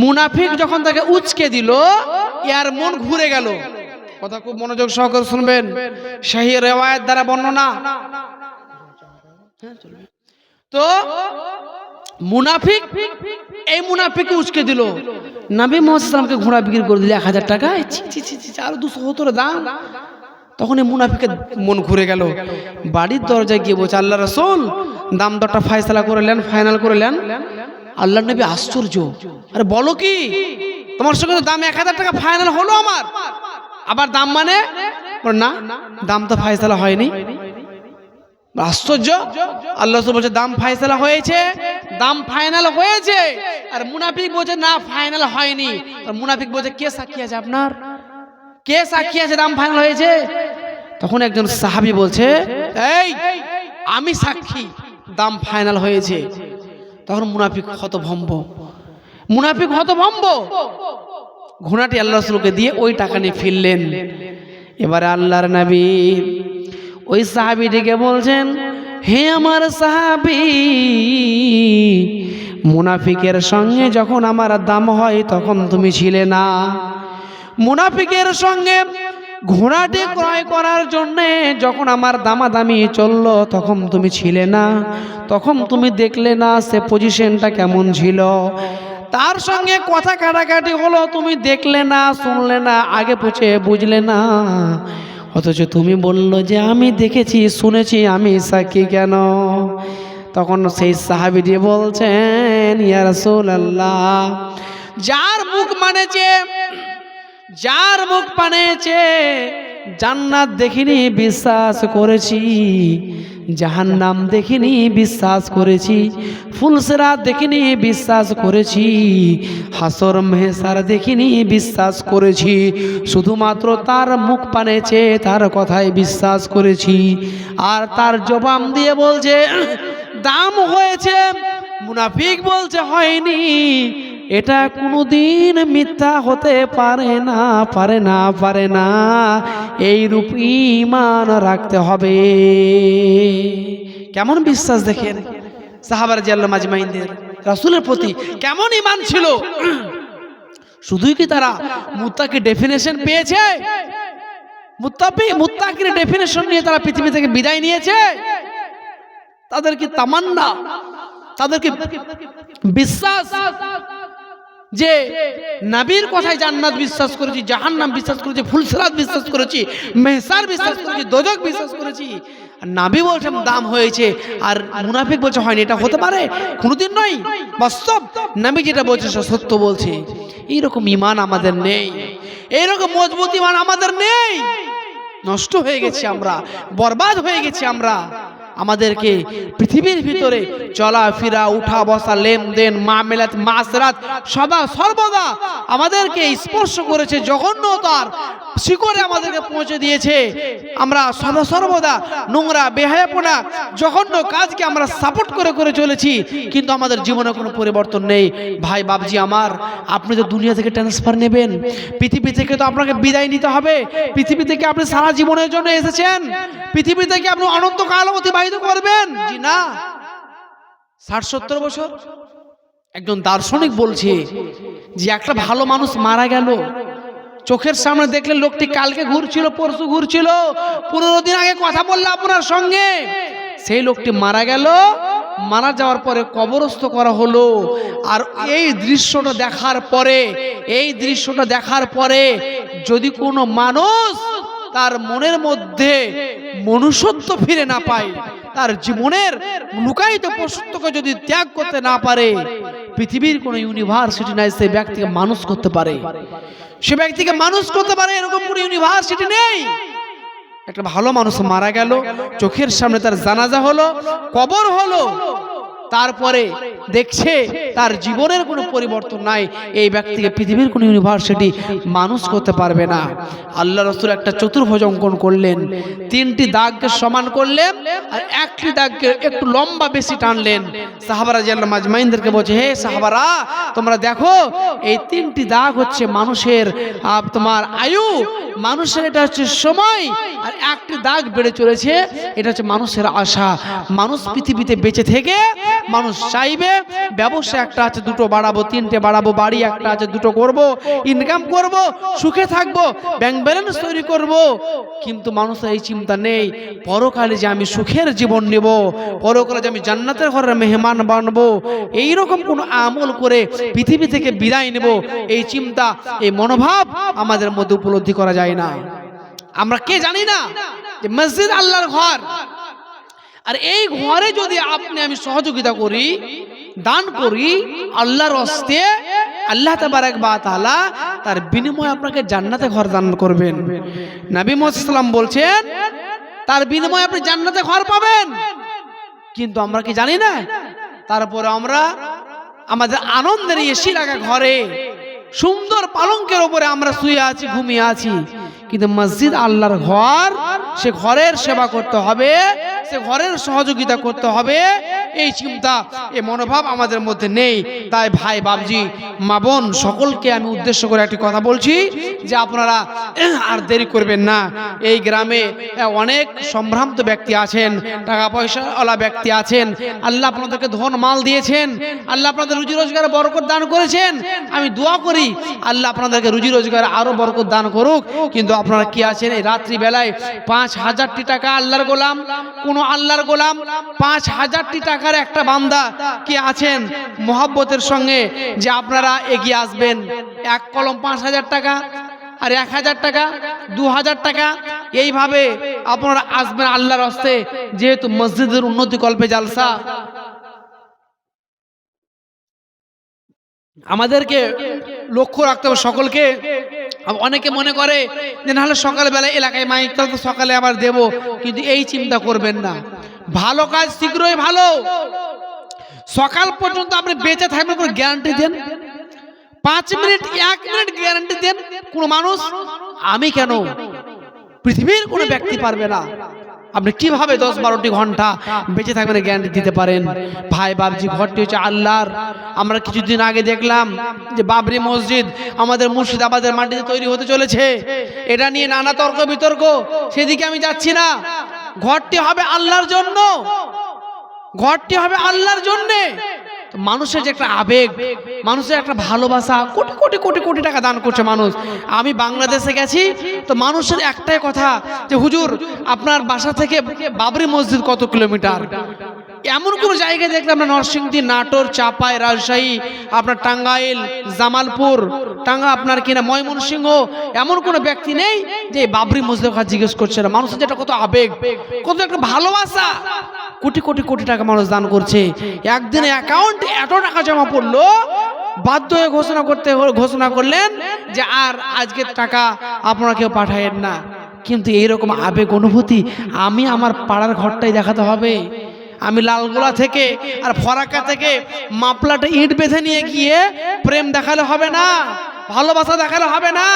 মুনাফিক যখন তাকে উচকে দিল, ইয়ার মন ঘুরে গেল। কথা খুব মনোযোগ সহকারে শুনবেন, সহিহ রিওয়ায়াত দ্বারা বর্ণনা। তো মুনাফিক এই মুনাফিককে উচকে দিল। নবী মুহাম্মদ সাল্লাল্লাহু আলাইহি ওয়াসাল্লামকে ঘোড়া বিক্রি করে দিল 1000 টাকা। ছি ছি ছি, আরো 270 দাম। তখন এই মুনাফিকের মন ঘুরে গেল। বাড়ির দরজায় গিয়ে বলছে, আল্লাহ রাসূল দাম দরটা ফায়সালা করে নেন, ফাইনাল করে নেন। আল্লাহর নবী আশ্চর্য, আরে বলো কি, তোমার সঙ্গে তো দাম 1000 টাকা ফাইনাল হলো আমার, আবার দাম মানে? না, দাম তো ফায়সালা হয়নি। আশ্চর্য। আল্লাহ রাসূল বলছে দাম ফায়সালা হয়েছে, দাম ফাইনাল হয়েছে। আর মুনাফিক বলছে না ফাইনাল হয়নি। আর মুনাফিক বলছে কে সাক্ষী আছে আপনার? কে সাক্ষী আছে দাম ফাইনাল হয়েছে? তখন একজন সাহাবী বলছে, এই আমি সাক্ষী দাম ফাইনাল হয়েছে। তখন মুনাফিক হতভম্ব। ঘোড়াটি আল্লাহ রাসূলকে দিয়ে ওই টাকা নিয়ে ফিরলেন। এবারে আল্লাহর নবী ওই সাহাবীটিকে বলছেন, হে আমার সাহাবী, মুনাফিকের সঙ্গে যখন আমার দাম হয় তখন তুমি ছিলে না। মুনাফিকের সঙ্গে ঘোড়াটি ক্রয় করার জন্যে যখন আমার দামাদামি চললো তখন তুমি ছিলে না। তখন তুমি দেখলে না সে পজিশনটা কেমন ছিল। তার সঙ্গে কথা কাটাকাটি হলো, তুমি দেখলে না, শুনলে না, আগে পুছে বুঝলে না। অথচ তুমি বললো যে আমি দেখেছি, শুনেছি, আমি সাক্ষী কেন? তখন সেই সাহাবীটি বলছেন, ইয়া রাসূলুল্লাহ, যার মুখ মানেছে জান্নাত দেখিনি বিশ্বাস করেছি, জাহান্নাম দেখিনি বিশ্বাস করেছি, ফুলসিরাত দেখিনি বিশ্বাস করেছি, হাসর মেহসার দেখিনি বিশ্বাস করেছি, শুধুমাত্র তার মুখ পানেছে, তার কথায় বিশ্বাস করেছি। আর তার জবাব দিয়ে বলছে দাম হয়েছে। মুনাফিক বলছে হয়নি। এটা কোনোদিন মিথ্যা হতে পারে না। এই রূপ ঈমান রাখতে হবে। কেমন বিশ্বাস দেখেন সাহাবা রাদিয়াল্লাহু আজমাইনদের রাসূলের প্রতি, কেমন ঈমান ছিল। শুধুই কি তারা মুত্তাকি ডেফিনেশন পেয়েছে? মুত্তাকির ডেফিনেশন নিয়ে তারা পৃথিবী থেকে বিদায় নিয়েছে? তাদের কি তামান্না, তাদের কি বিশ্বাস যে নবীর কথায় জান্নাত বিশ্বাস করেছি, জাহান্নাম বিশ্বাস করেছি, ফুলসিরাত বিশ্বাস করেছি, মেহসার বিশ্বাস করেছি, দোজখ বিশ্বাস করেছি, আর নবী বলছেন দাম হয়েছে, আর মুনাফিক বলছে হয়নি? এটা হতে পারে? কোনোদিন নয়। বাস্তব নবী যেটা বলছে সে সত্য বলছে। এইরকম ঈমান আমাদের নেই, এইরকম মজবুত ঈমান আমাদের নেই। নষ্ট হয়ে গেছি আমরা, বরবাদ হয়ে গেছি আমরা। আমাদেরকে পৃথিবীর ভিতরে চলাফেরা, উঠা বসা, লেনদেন, মামলাত, মাসরাত সর্বদা আমাদেরকে স্পর্শ করেছে, জঘন্যতার শিকড়ে আমাদেরকে পৌঁছে দিয়েছে। আমরা সর্বদা নোংরা, বেহায়াপনা, জঘন্য কাজকে আমরা সাপোর্ট করে করে চলেছি, কিন্তু আমাদের জীবনে কোনো পরিবর্তন নেই। ভাই বাবজি আমার, আপনি তো দুনিয়া থেকে ট্রান্সফার নেবেন, পৃথিবী থেকে তো আপনাকে বিদায় নিতে হবে। পৃথিবী থেকে আপনি সারা জীবনের জন্য এসেছেন, পৃথিবী থেকে আপনি অনন্তকাল অতিবাহিত করবেন। জি না, 60-70 বছর। একজন দার্শনিক বলছে যে একটা ভালো মানুষ মারা গেল, চোখের সামনে দেখলে লোকটি কালকে ঘুরছিল, পরশু ঘুরছিল, 15 দিন আগে কথা বললো আপনার সঙ্গে, সেই লোকটি মারা গেল। মারা যাওয়ার পরে কবরস্থ করা হলো। আর এই দৃশ্যটা দেখার পরে যদি কোনো মানুষ তার মনের মধ্যে মনুষ্যত্ব ফিরে না পায়, তার জীবনের লুকায়িত পশুত্বকে যদি ত্যাগ করতে না পারে, পৃথিবীর কোনো ইউনিভার্সিটি নাই সেই ব্যক্তিকে মানুষ করতে পারে। এরকম কোনো ইউনিভার্সিটি নেই। একটা ভালো মানুষ মারা গেল, চোখের সামনে তার জানাজা হলো, কবর হলো, তারপরে দেখছে তার জীবনের কোনো পরিবর্তন নাই, এই ব্যক্তিকে পৃথিবীর কোনো ইউনিভার্সিটি মানুষ করতে পারবে না। আল্লাহ রাসূল একটা চতুর্ভুজ অঙ্কন করলেন, 3টি দাগকে সমান করলেন আর একটি দাগকে একটু লম্বা বেশি টানলেন। সাহাবারা রাদিয়াল্লাহু আজমাইনদেরকে বলছে, হে সাহাবারা, তোমরা দেখো এই 3টি দাগ হচ্ছে মানুষের তোমার আয়ু, মানুষের এটা হচ্ছে সময়, আর একটি দাগ বেড়ে চলেছে, এটা হচ্ছে মানুষের আশা। মানুষ পৃথিবীতে বেঁচে থেকে মানুষ চাইবে ব্যবসা একটা আছে, 2টো বাড়াবো, 3টে বাড়াবো, বাড়ি একটা আছে, 2টো করব, ইনকাম করব, সুখে থাকবো, ব্যাংক ব্যালেন্স তৈরি করব। কিন্তু মানুষের এই চিন্তা নেই পরকালে যে আমি সুখের জীবন নেব, পরকালে যে আমি জান্নাতের ঘরের মেহমান বানবো, এইরকম কোন আমল করে পৃথিবী থেকে বিদায় নেব, এই চিন্তা, এই মনোভাব আমাদের মধ্যে উপলব্ধি করা যায় না। আমরা কে জানি না যে মসজিদ আল্লাহর ঘর, আর এই ঘরে যদি আপনি আমি সহযোগিতা করি, দান করি আল্লাহর হস্তে, আল্লাহ তাবারক ওয়া তাআলা তার বিনিময়ে আপনাকে জান্নাতে ঘর দান করবেন। নবী মুহাম্মদ সাল্লাল্লাহু আলাইহি ওয়াসাল্লাম বলছেন তার বিনিময়ে আপনি জান্নাতে ঘর পাবেন। কিন্তু আমরা কি জানি না? তারপরে আমরা আমাদের আনন্দের এসি লাগা ঘরে সুন্দর পালঙ্কের উপরে আমরা শুয়ে আছি, ঘুমিয়ে আছি, কিন্তু মসজিদ আল্লাহর ঘর, সে ঘরের সেবা করতে হবে, সে ঘরের সহযোগিতা করতে হবে, এই চিন্তা, এই মনোভাব আমাদের মধ্যে নেই। তাই ভাই বাবজি, মা বোন সকলকে আমি উদ্দেশ্য করে একটি কথা বলছি যে আপনারা আর দেরি করবেন না। এই গ্রামে অনেক সম্ভ্রান্ত ব্যক্তি আছেন, টাকা পয়সাওয়ালা ব্যক্তি আছেন, আল্লাহ আপনাদেরকে ধন মাল দিয়েছেন, আল্লাহ আপনাদের রুজি রোজগারে বরকত দান করেছেন। আমি দোয়া করি আল্লাহ আপনাদেরকে রুজি রোজগারে আরো বরকত দান করুক। কিন্তু আপনারা কি আছেন এই রাত্রি বেলায় 5000টি টাকা আল্লাহর গোলাম, কোন আল্লাহর গোলাম 5000টি টাকার একটা বান্দা কি আছেন মোহাব্বতের সঙ্গে যে আপনারা এগিয়ে আসবেন, এক কলম 5000 টাকা আর 1000 টাকা, 2000 টাকা, এইভাবে আপনারা আসবেন আল্লাহর হস্তে। যেহেতু মসজিদের উন্নতি কল্পে জালসা, আমাদেরকে লক্ষ্য রাখতে হবে সকলকে। অনেকে মনে করে যে নাহলে সকালবেলা এলাকায় মাইক তো সকালে আবার দেব, কিন্তু এই চিন্তা করবেন না। ভালো কাজ শীঘ্রই ভালো, সকাল পর্যন্ত আপনি বেঁচে থাকবেন কোনো গ্যারান্টি দেন? 5 মিনিট 1 মিনিট গ্যারান্টি দেন কোন মানুষ? আমি কেন, পৃথিবীর কোনো ব্যক্তি পারবে না। আপনি কিভাবে 10-12টি ঘন্টা বেঁচে থাকবেন গ্যারান্টি দিতে পারেন? ভাই বাবজি, ঘরটি হচ্ছে আল্লাহর। আমরা কিছুদিন আগে দেখলাম যে বাবরি মসজিদ আমাদের মুর্শিদাবাদের মাটিতে তৈরি হতে চলেছে, এটা নিয়ে নানা তর্ক বিতর্ক, সেদিকে আমি যাচ্ছি না। ঘরটি হবে আল্লাহর জন্য, ঘরটি হবে আল্লাহর জন্যে। মানুষের যে একটা আবেগ, মানুষের একটা ভালোবাসা, কোটি কোটি কোটি কোটি টাকা দান করছে মানুষ। আমি বাংলাদেশে গেছি তো মানুষের একটাই কথা যে হুজুর আপনার বাসা থেকে বাবরি মসজিদ কত কিলোমিটার? এমন কোন জায়গায় দেখলাম না, নরসিংদী, নাটোর, চাপাই, রাজশাহী, আপনার টাঙ্গাইল, জামালপুর, আপনার কিনা ময়মনসিংহ, এমন কোনো ব্যক্তি নেই যে বাবরি মসজিদের কথা জিজ্ঞেস করছে না। মানুষের যেটা কত আবেগ, কত একটা ভালোবাসা, কোটি কোটি কোটি টাকা মানুষ দান করছে। একদিনে অ্যাকাউন্টে এত টাকা জমা পড়লো, বাধ্য হয়ে ঘোষণা করলেন যে আর আজকের টাকা আপনারা কেউ পাঠায়েন না। কিন্তু এইরকম আবেগ অনুভূতি আমি আমার পাড়ার ঘরটাই দেখাতে হবে। আমি লালগোলা থেকে আর ফরাক্কা থেকে মাপলাটা ইট বেঁধে নিয়ে গিয়ে প্রেম দেখালে হবে না, ভালোবাসা দেখালে হবে না।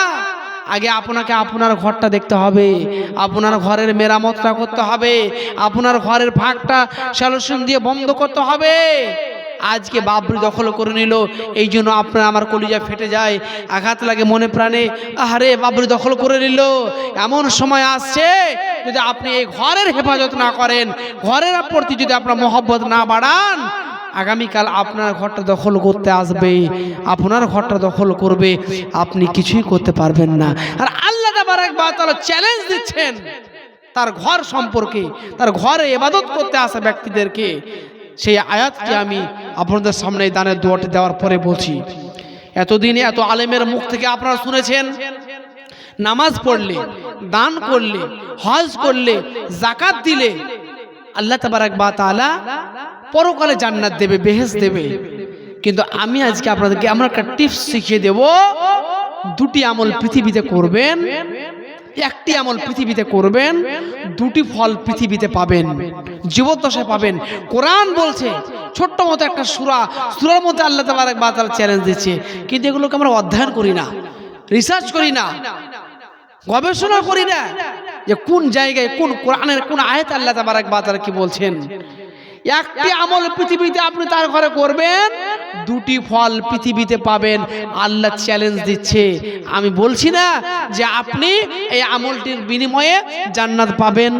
আগে আপনাকে আপনার ঘরটা দেখতে হবে, আপনার ঘরের মেরামতটা করতে হবে, আপনার ঘরের ফাঁকটা সলিউশন দিয়ে বন্ধ করতে হবে। আজকে বাবরি দখল করে নিল, এই জন্য আপনার আমার কলিজা ফেটে যায়, আঘাত লাগে মনে প্রাণে। আরে বাবরি দখল করে নিল, এমন সময় আসছে যদি আপনি এই ঘরের হেফাজত না করেন, ঘরের প্রতি যদি আপনার মহব্বত না বাড়ান, আগামীকাল আপনার ঘরটা দখল করতে আসবে, আপনার ঘরটা দখল করবে, আপনি কিছুই করতে পারবেন না। আর আল্লাহ তাবারক ওয়া তাআলা চ্যালেঞ্জ দিচ্ছেন তার ঘর সম্পর্কে, তার ঘরে ইবাদত করতে আসা ব্যক্তিদেরকে। সেই আয়াতটি আমি আপনাদের সামনে দানের দোয়াটি দেওয়ার পরে বলছি। এতদিনে এত আলেমের মুখ থেকে আপনারা শুনেছেন, নামাজ পড়লে, দান করলে, হজ করলে, যাকাত দিলে আল্লাহ তাবারক ওয়া তাআলা পরকালে জান্নাত দেবে, বেহেশত দেবে। কিন্তু আমি আজকে আপনাদেরকে আমরা একটা টিপস শিখিয়ে দেব। দুটি আমল পৃথিবীতে করবেন, একটি আমল পৃথিবীতে করবেন, দুটি ফল পৃথিবীতে পাবেন, জীবদ্দশায় পাবেন। কোরআন বলছে, ছোট্ট মতো একটা সূরার মধ্যে আল্লাহ তাবারক ওয়া তাআলা চ্যালেঞ্জ দিচ্ছে, কিন্তু এগুলোকে আমরা অধ্যয়ন করি না, রিসার্চ করি না, গবেষণা করি না যে কোন জায়গায় কোন কোরআনের কোন আয়াত আল্লাহ তাবারক ওয়া তাআলা কি বলছেন। একটি আমল পৃথিবীতে আপনি তার ঘরে করবেন, দুটি ফল পৃথিবীতে পাবেন। আল্লাহ চ্যালেঞ্জ দিচ্ছে। আমি বলছি না যে আপনি এই আমলটির বিনিময়ে জান্নাত পাবেন,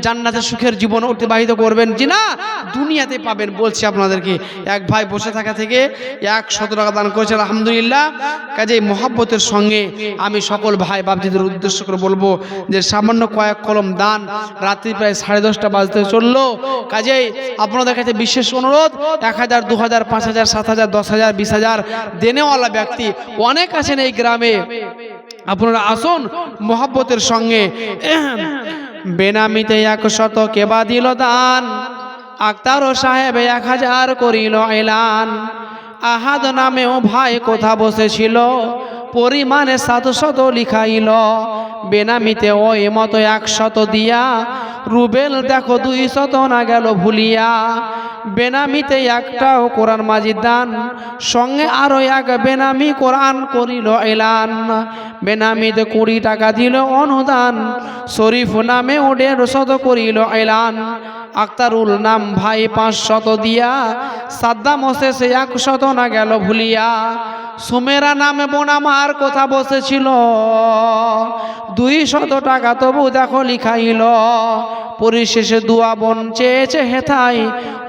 জান্নাতের সুখের জীবন অতিবাহিত করবেন, জি না, দুনিয়াতে পাবেন। বলছি আপনাদেরকে, এক ভাই বসে থাকা থেকে 100 টাকা দান করেছে, আলহামদুলিল্লাহ। কাজেই মহব্বতের সঙ্গে আমি সকল ভাই বাপজিদের উদ্দেশ্য করে বলবো যে সামান্য কয়েক কলম দান, রাত্রি প্রায় 10:30 বাজতে চললো। কাজেই আপনাদের কাছে বিশেষ অনুরোধ, 1000, 2000, 5000, 7000, 10000, 20000 দেনেওয়ালা ব্যক্তি অনেক আছেন এই গ্রামে। আপনারা আসুন মহব্বতের সঙ্গে। বেনামিতে 100 কেবা দিল দান, আক্তার সাহেব 1000 করিল এলান। আহাদ নামেও ভাই কোথা বসেছিল, পরিমাণে 700 লিখাইল। বেনামিতে ওই মতো 100 দিয়া, রুবেল দেখো 200 না গেল ভুলিয়া। বেনামিতে একটাও কোরআন মাজিদ দান, সঙ্গে আরো এক বেনামি কোরআন করিল এলান। বেনামিতে 20 টাকা দিল অনুদান, শরীফ নামে 150 করিল এলান। আক্তারুল নাম ভাই 500 দিয়া, সাদ্দাম হোসেন 100 না গেল ভুলিয়া। সুমেরা নামে বোন আমার কথা বসেছিল, 200 টাকা তবু দেখো লিখাইল। পরিশেষে দুয়া বোন চেয়েছে হেথাই,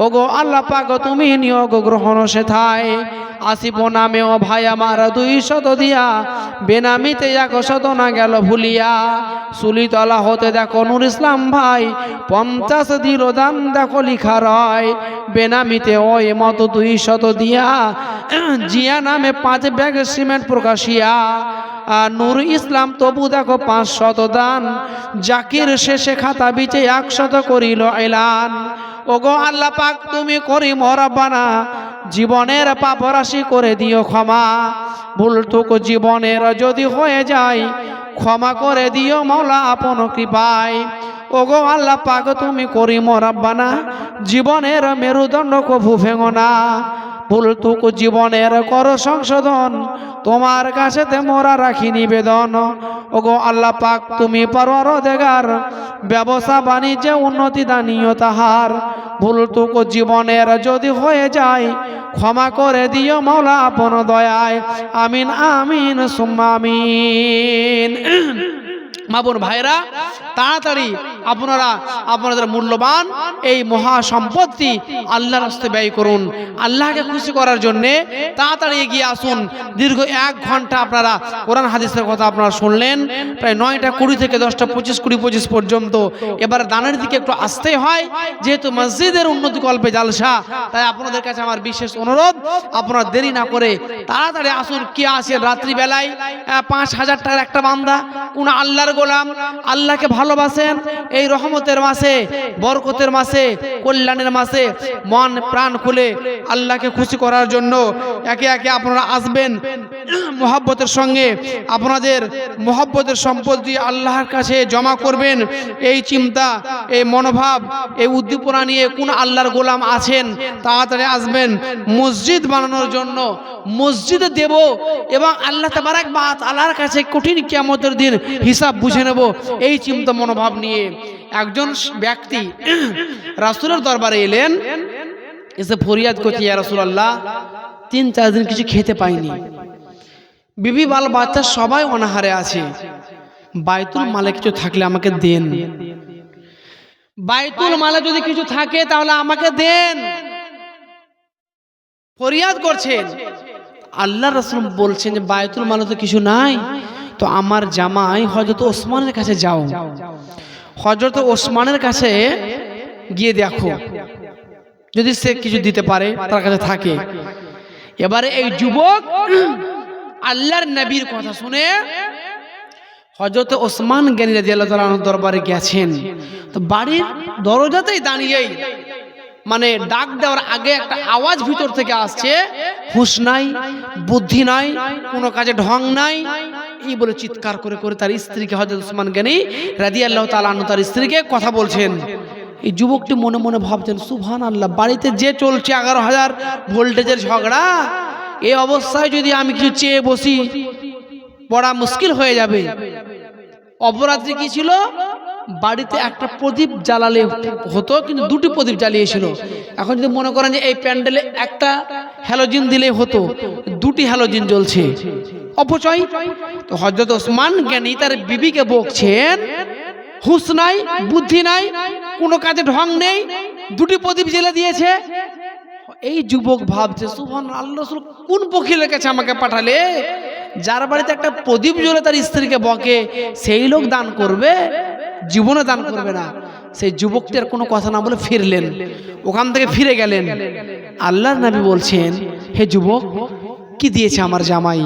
ওগো আল্লাহ পাক তুমি নিয়োগ গ্রহণ সেথায়। আসিফ নামেও ভাই আমার 200 দিয়া, বেনামিতে 100 না গেল ভুলিয়া। সুলিতলা হতে দেখো নুর ইসলাম ভাই 50 দিল দান, দেখো লিখা রয়। বেনামিতে ওই মতো 200 দিয়া, জিয়া নামে 5 ব্যাগ সিমেন্ট প্রকাশিয়া। নূর ইসলাম তবু দেখো 500 দান, জাকির শেষে খাতা বিচে 100 করিল এলান। ওগো আল্লাহ পাক তুমি করিম রব্বানা, জীবনের পাপ রাশি করে দিও ক্ষমা। ভুলটুকু জীবনের যদি হয়ে যায়, ক্ষমা করে দিও মাওলা আপন কৃপায়। ওগো আল্লাহ পাক তুমি করিম রব্বানা, জীবনের মেরুদণ্ড কভু ভেঙো না। ভুলটুকু জীবনের করো সংশোধন, তোমার কাছেতে মোরা রাখি নিবেদন। ওগো আল্লাহ পাক তুমি পরওয়ারদিগার, ব্যবসা বাণিজ্যে উন্নতি দানিও তাহার। ভুলটুকু জীবনের যদি হয়ে যায়, ক্ষমা করে দিও মাওলা আপন দয়ায়। আমিন আমিন সুম্মা আমিন। মা বোন ভাইরা, তাড়াতাড়ি আপনারা আপনাদের মূল্যবান এই মহা সম্পত্তি আল্লাহর রাস্তায় ব্যয় করুন। আল্লাহকে খুশি করার জন্য তাড়াতাড়ি এগিয়ে আসুন। দীর্ঘ 1 ঘন্টা আপনারা কোরআন হাদিসের কথা আপনারা শুনলেন, প্রায় 9টা 20 থেকে 10টা 25, 20-25 পর্যন্ত। এবার দানের দিকে একটু আসতে হয়, যেহেতু মসজিদের উন্নতি কল্পে জালসা, তাই আপনাদের কাছে আমার বিশেষ অনুরোধ, আপনারা দেরি না করে তাড়াতাড়ি আসুন। কে আসেন রাত্রিবেলায় 5000 টাকার একটা বান্দা, কোন আল্লাহর গোলাম, আল্লাহকে ভালোবাসেন, এই রহমতের মাসে, বরকতের মাসে, কল্যাণের মাসে মন প্রাণ খুলে আল্লাহকে খুশি করার জন্য একে একে আপনারা আসবেন মোহাব্বতের সঙ্গে, আপনাদের মোহাব্বতের সম্পদ দিয়ে আল্লাহর কাছে জমা করবেন। এই চিন্তা, এই মনোভাব, এই উদ্দীপনা নিয়ে কোন আল্লাহর গোলাম আছেন তাড়াতাড়ি আসবেন মসজিদ বানানোর জন্য। মসজিদে দেব এবং আল্লাহ তাবারাক ওয়া তাআলার কাছে কঠিন কিয়ামতের দিন হিসাব বুঝে নেব, এই চিন্তা মনোভাব নিয়ে একজন ব্যক্তি রাসূলের দরবারে এলেন, এসে ফরিয়াদ করছে, ইয়া রাসূলুল্লাহ 3-4 দিন কিছু খেতে পাইনি, বিবি বাল বাচ্চা সবাই অনাহারে আছে, বাইতুল মালে কিছু থাকলে আমাকে দেন, বাইতুল মালে যদি কিছু থাকে তাহলে আমাকে দেন। ফরিয়াদ করছেন। আল্লাহ রাসূল বলছেন যে বাইতুল মালে তো কিছু নাই, তো আমার জামাই হযরত ওসমানের কাছে যাও, হযরত ওসমানের কাছে গিয়ে দেখো যদি সে কিছু দিতে পারে, তার কাছে থাকে। এবারে এই যুবক আল্লাহর নবীর কথা শুনে হযরত ওসমান গনি রাদিয়াল্লাহু তাআলা আনহু দরবারে গেছেন। তো বাড়ির দরজাতেই দাঁড়িয়েই মানে ডাক দেওয়ার আগে একটা আওয়াজ ভিতর থেকে আসছে, হুঁশ নাই, বুদ্ধি নাই, কোনো কাজে ঢং নাই, এই বলে চিৎকার করে করে তার স্ত্রীকে, হযরত ওসমান গনি রাদিয়াল্লাহু তাআলা আনহু তার স্ত্রীকে কথা বলছেন। এই যুবকটি মনে মনে ভাবছেন, সুবহানাল্লাহ, বাড়িতে যে চলছে 11,000 ভোল্টেজের ঝগড়া, এই অবস্থায় যদি আমি কিছু চেয়ে বসি পড়া মুশকিল হয়ে যাবে। অপরাধী কি ছিল? বাড়িতে একটা প্রদীপ জ্বালালে হতো, কিন্তু 2টি প্রদীপ জ্বালিয়েছিল। এখন যদি মনে করেন যে এই প্যান্ডেলে একটা হ্যালোজিন দিলে হতো, 2টি হ্যালোজিন জ্বলছে, অপচয়। তো হযরত ওসমান গনি তার বিবিকে বকছেন, হুঁশ নাই, বুদ্ধি নাই, কোনো কাজে ঢং নেই, 2টি প্রদীপ জ্বেলে দিয়েছে। এই যুবক ভাবছে, সুবহানাল্লাহ, আল্লাহ রাসূল কোন বকিলের কাছে আমাকে পাঠালে? যার বাড়িতে একটা প্রদীপ জ্বলে তার স্ত্রীকে বকে, সেই লোক দান করবে? জীবনে দান করবে না। সেই যুবকটি আর কোনো কথা না বলে ফিরলেন, ওখান থেকে ফিরে গেলেন। আল্লাহর নবী বলছেন, হে যুবক, কি দিয়েছে আমার জামাই?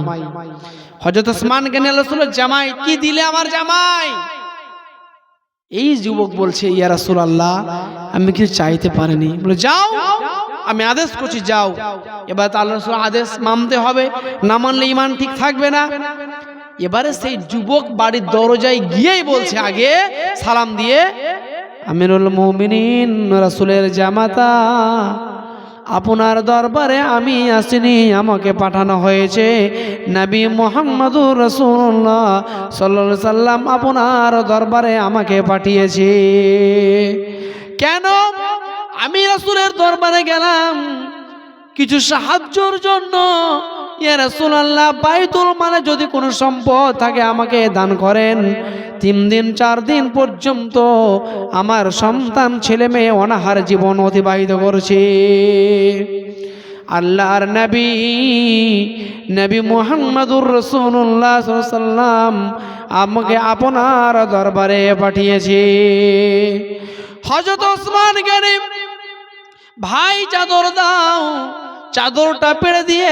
হযরত ওসমান গনি রাসূলের জামাই, কি দিলে আমার জামাই? এই যুবক বলছে, ইয়া রাসূলুল্লাহ, আমি কিছু চাইতে পারিনি। বলে, যাও, আমি আদেশ করছি, যাও। এবার আল্লাহ রাসূল আদেশ মানতে হবে, না মানলে ঈমান ঠিক থাকবে না। এবারে সেই যুবক বাড়ির দরজায় গিয়েই বলছে, আগে সালাম দিয়ে, আমিরুল মুমিনিন রাসূলের জামাতা, আপনার দরবারে আমি আসিনি, আমাকে পাঠানো হয়েছে নবী মুহাম্মদুর রাসূলুল্লাহ সাল্লাল্লাহু আলাইহি সাল্লাম আপনার দরবারে আমাকে পাঠিয়েছে। কেন? আমি রাসূলের দরবারে গেলাম কিছু সাহায্যের জন্য। ইয়া রাসূলুল্লাহ, বাইতুল মালে যদি কোনো সম্পদ থাকে আমাকে দান করেন। 3 দিন 4 দিন পর্যন্ত আমার সন্তান ছেলে মেয়ে অনাহার জীবন অতিবাহিত করছে। আল্লাহর নবী, নবী মুহাম্মদুর রাসূলুল্লাহ সাল্লাল্লাহু আলাইহি সাল্লাম আমাকে আপনার দরবারে পাঠিয়েছে। হযরত ওসমান গনি, ভাই চাদর দাও, চাদরটা পেড়ে দিয়ে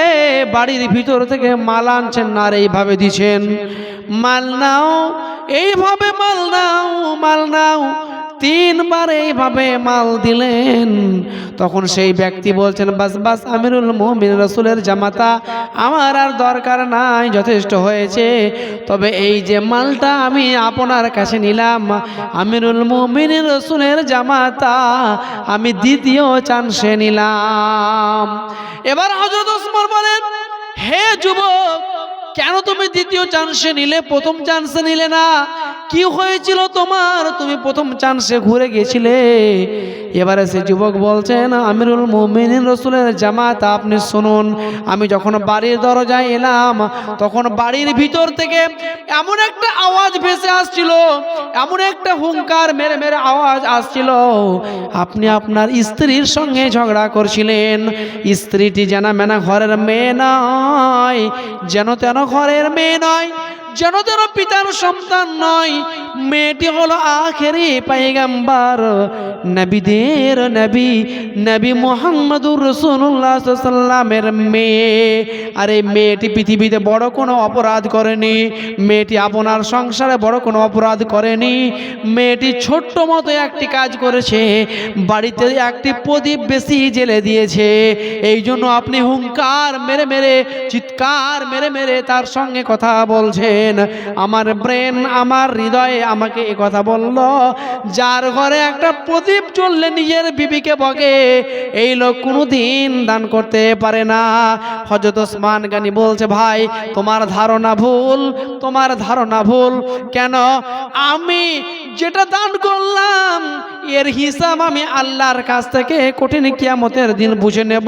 বাড়ির ভিতর থেকে মাল আনছেন, আর এইভাবে দিচ্ছেন, মাল নাও, এইভাবে মাল নাও, মাল নাও। 3 বার এইভাবে মাল দিলেন। তখন সেই ব্যক্তি বলছেন, বাস বাস আমিরুল মুমিনিন রাসূলের জামাতা, আমার আর দরকার নাই, যথেষ্ট হয়েছে। তবে এই যে মালটা আমি আপনার কাছে নিলাম, আমিরুল মুমিনিন রাসূলের জামাতা, আমি দ্বিতীয় চান্সে নিলাম। এবার হযরত ওসমান বলেন, হে যুবক, কেন তুমি দ্বিতীয় চান্সে নিলে, প্রথম চান্সে নিলে না? কি হয়েছিল তোমার? তুমি প্রথম চান্সে ঘুরে গেছিলে। এবারে সে যুবক বলছেন, আমিরুল মুমিনিন রাসূলের জামাত, আপনি শুনুন, আমি যখন বাড়ির দরজায় এলাম, তখন বাড়ির ভিতর থেকে এমন একটা আওয়াজ ভেসে আসছিল, এমন একটা হুঙ্কার মেরে মেরে আওয়াজ আসছিল, আপনি আপনার স্ত্রীর সঙ্গে ঝগড়া করছিলেন। স্ত্রীটি জানা মেনা ঘরের মেয়ে নয়, যেন তেন ঘরের মেয়ে নয়, যেন যেন পিতার সন্তান নয়, মেয়েটি হলো আখেরি পয়গম্বর, নবীদের নবী, নবী মুহাম্মদুর রাসূলুল্লাহ সাল্লাল্লাহু আলাইহি ওয়াসাল্লামের মেয়ে। আর এই মেয়েটি পৃথিবীতে বড় কোনো অপরাধ করেনি, মেয়েটি আপনার সংসারে বড় কোনো অপরাধ করেনি। মেয়েটি ছোট্ট মতো একটি কাজ করেছে, বাড়িতে একটি প্রদীপ বেশি জ্বেলে দিয়েছে। এই জন্য আপনি হুঙ্কার মেরে মেরে, চিৎকার মেরে মেরে তার সঙ্গে কথা বলছেন। আমার ব্রেন, আমার হৃদয়ে আমাকে এ কথা বলল, যার ঘরে একটা প্রদীপ জ্বললে নিজের বিবিকে বকে, এই লোক কোনোদিন দান করতে পারে না। হযরত ওসমান গনি বলছে, ভাই তোমার ধারণা ভুল, তোমার ধারণা ভুল। কেন? আমি যেটা দান করলাম এর হিসাব আমি আল্লাহর কাছ থেকে কঠিন কিয়ামতের দিন বুঝে নেব,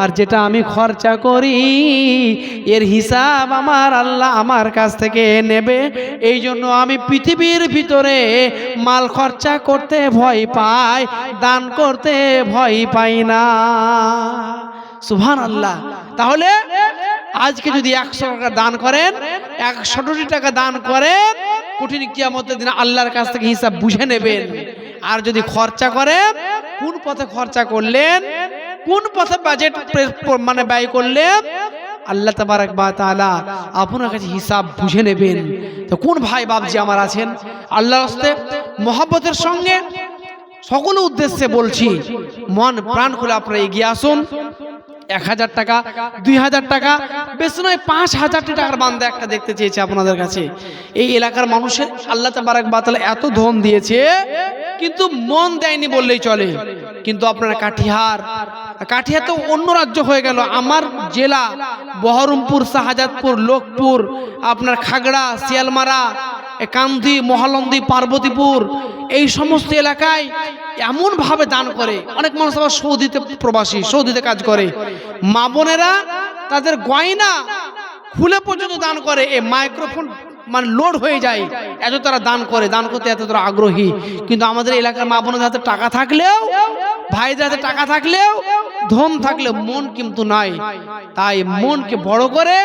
আর যেটা আমি খরচা করি এর হিসাব আমার আল্লাহ আমার কাছ থেকে নেবে। এই জন্য আমি পৃথিবীর ভিতরে মাল খরচা করতে ভয় পাই, দান করতে ভয় পাই না। সুবহানাল্লাহ। তাহলে আজকে যদি 100 টাকা দান করেন, 100 টাকা দান করেন, কঠিন কিয়ামতের দিন আল্লাহর কাছ থেকে হিসাব বুঝে নেবেন। আর যদি খরচা করেন, কোন পথে খরচা করলেন, কোন পথে বাজেট মানে ব্যয় করলেন, আল্লাহ তাবারক ওয়া তাআলা আপনার কাছে হিসাব বুঝে নেবেন। তো কোন ভাই বাপজি আমার আছেন, আল্লাহর রাস্তে মহব্বতের সঙ্গে সকল উদ্দেশ্যে বলছি, মন প্রাণ খুলে আপনারা এগিয়ে আসুন। 1000 টাকা, 2000 টাকা, বেশি নয় 5000 টাকার বান্দা একটা দেখতে চেয়েছে আপনাদের কাছে। এই এলাকার মানুষের আল্লাহ তাবারক ওয়া তাআলা এত ধন দিয়েছে, কিন্তু মন দেয়নি বললেই চলে। কিন্তু আপনারা কাঠিহার তো অন্য রাজ্য হয়ে গেল, আমার জেলা বহরমপুর, শাহজাদপুর, লোকপুর, আপনার খাগড়া, শিয়ালমারা, কান্দি, মহালন্দি, পার্বতীপুর, এই সমস্ত এলাকায় এমনভাবে দান করে। অনেক মানুষ আবার সৌদিতে প্রবাসী, সৌদিতে কাজ করে, মা বোনেরা তাদের গয়না খুলে পর্যন্ত দান করে। এই মাইক্রোফোন মানে লোড হয়ে যায়, এত তারা দান করে, দান করতে এত তারা আগ্রহী। কিন্তু আমাদের এলাকার মা বোনের হাতে টাকা থাকলেও, ভাইদের হাতে টাকা থাকলেও, ধন থাকলেও মন কিন্তু নাই। তাই মনকে বড় করে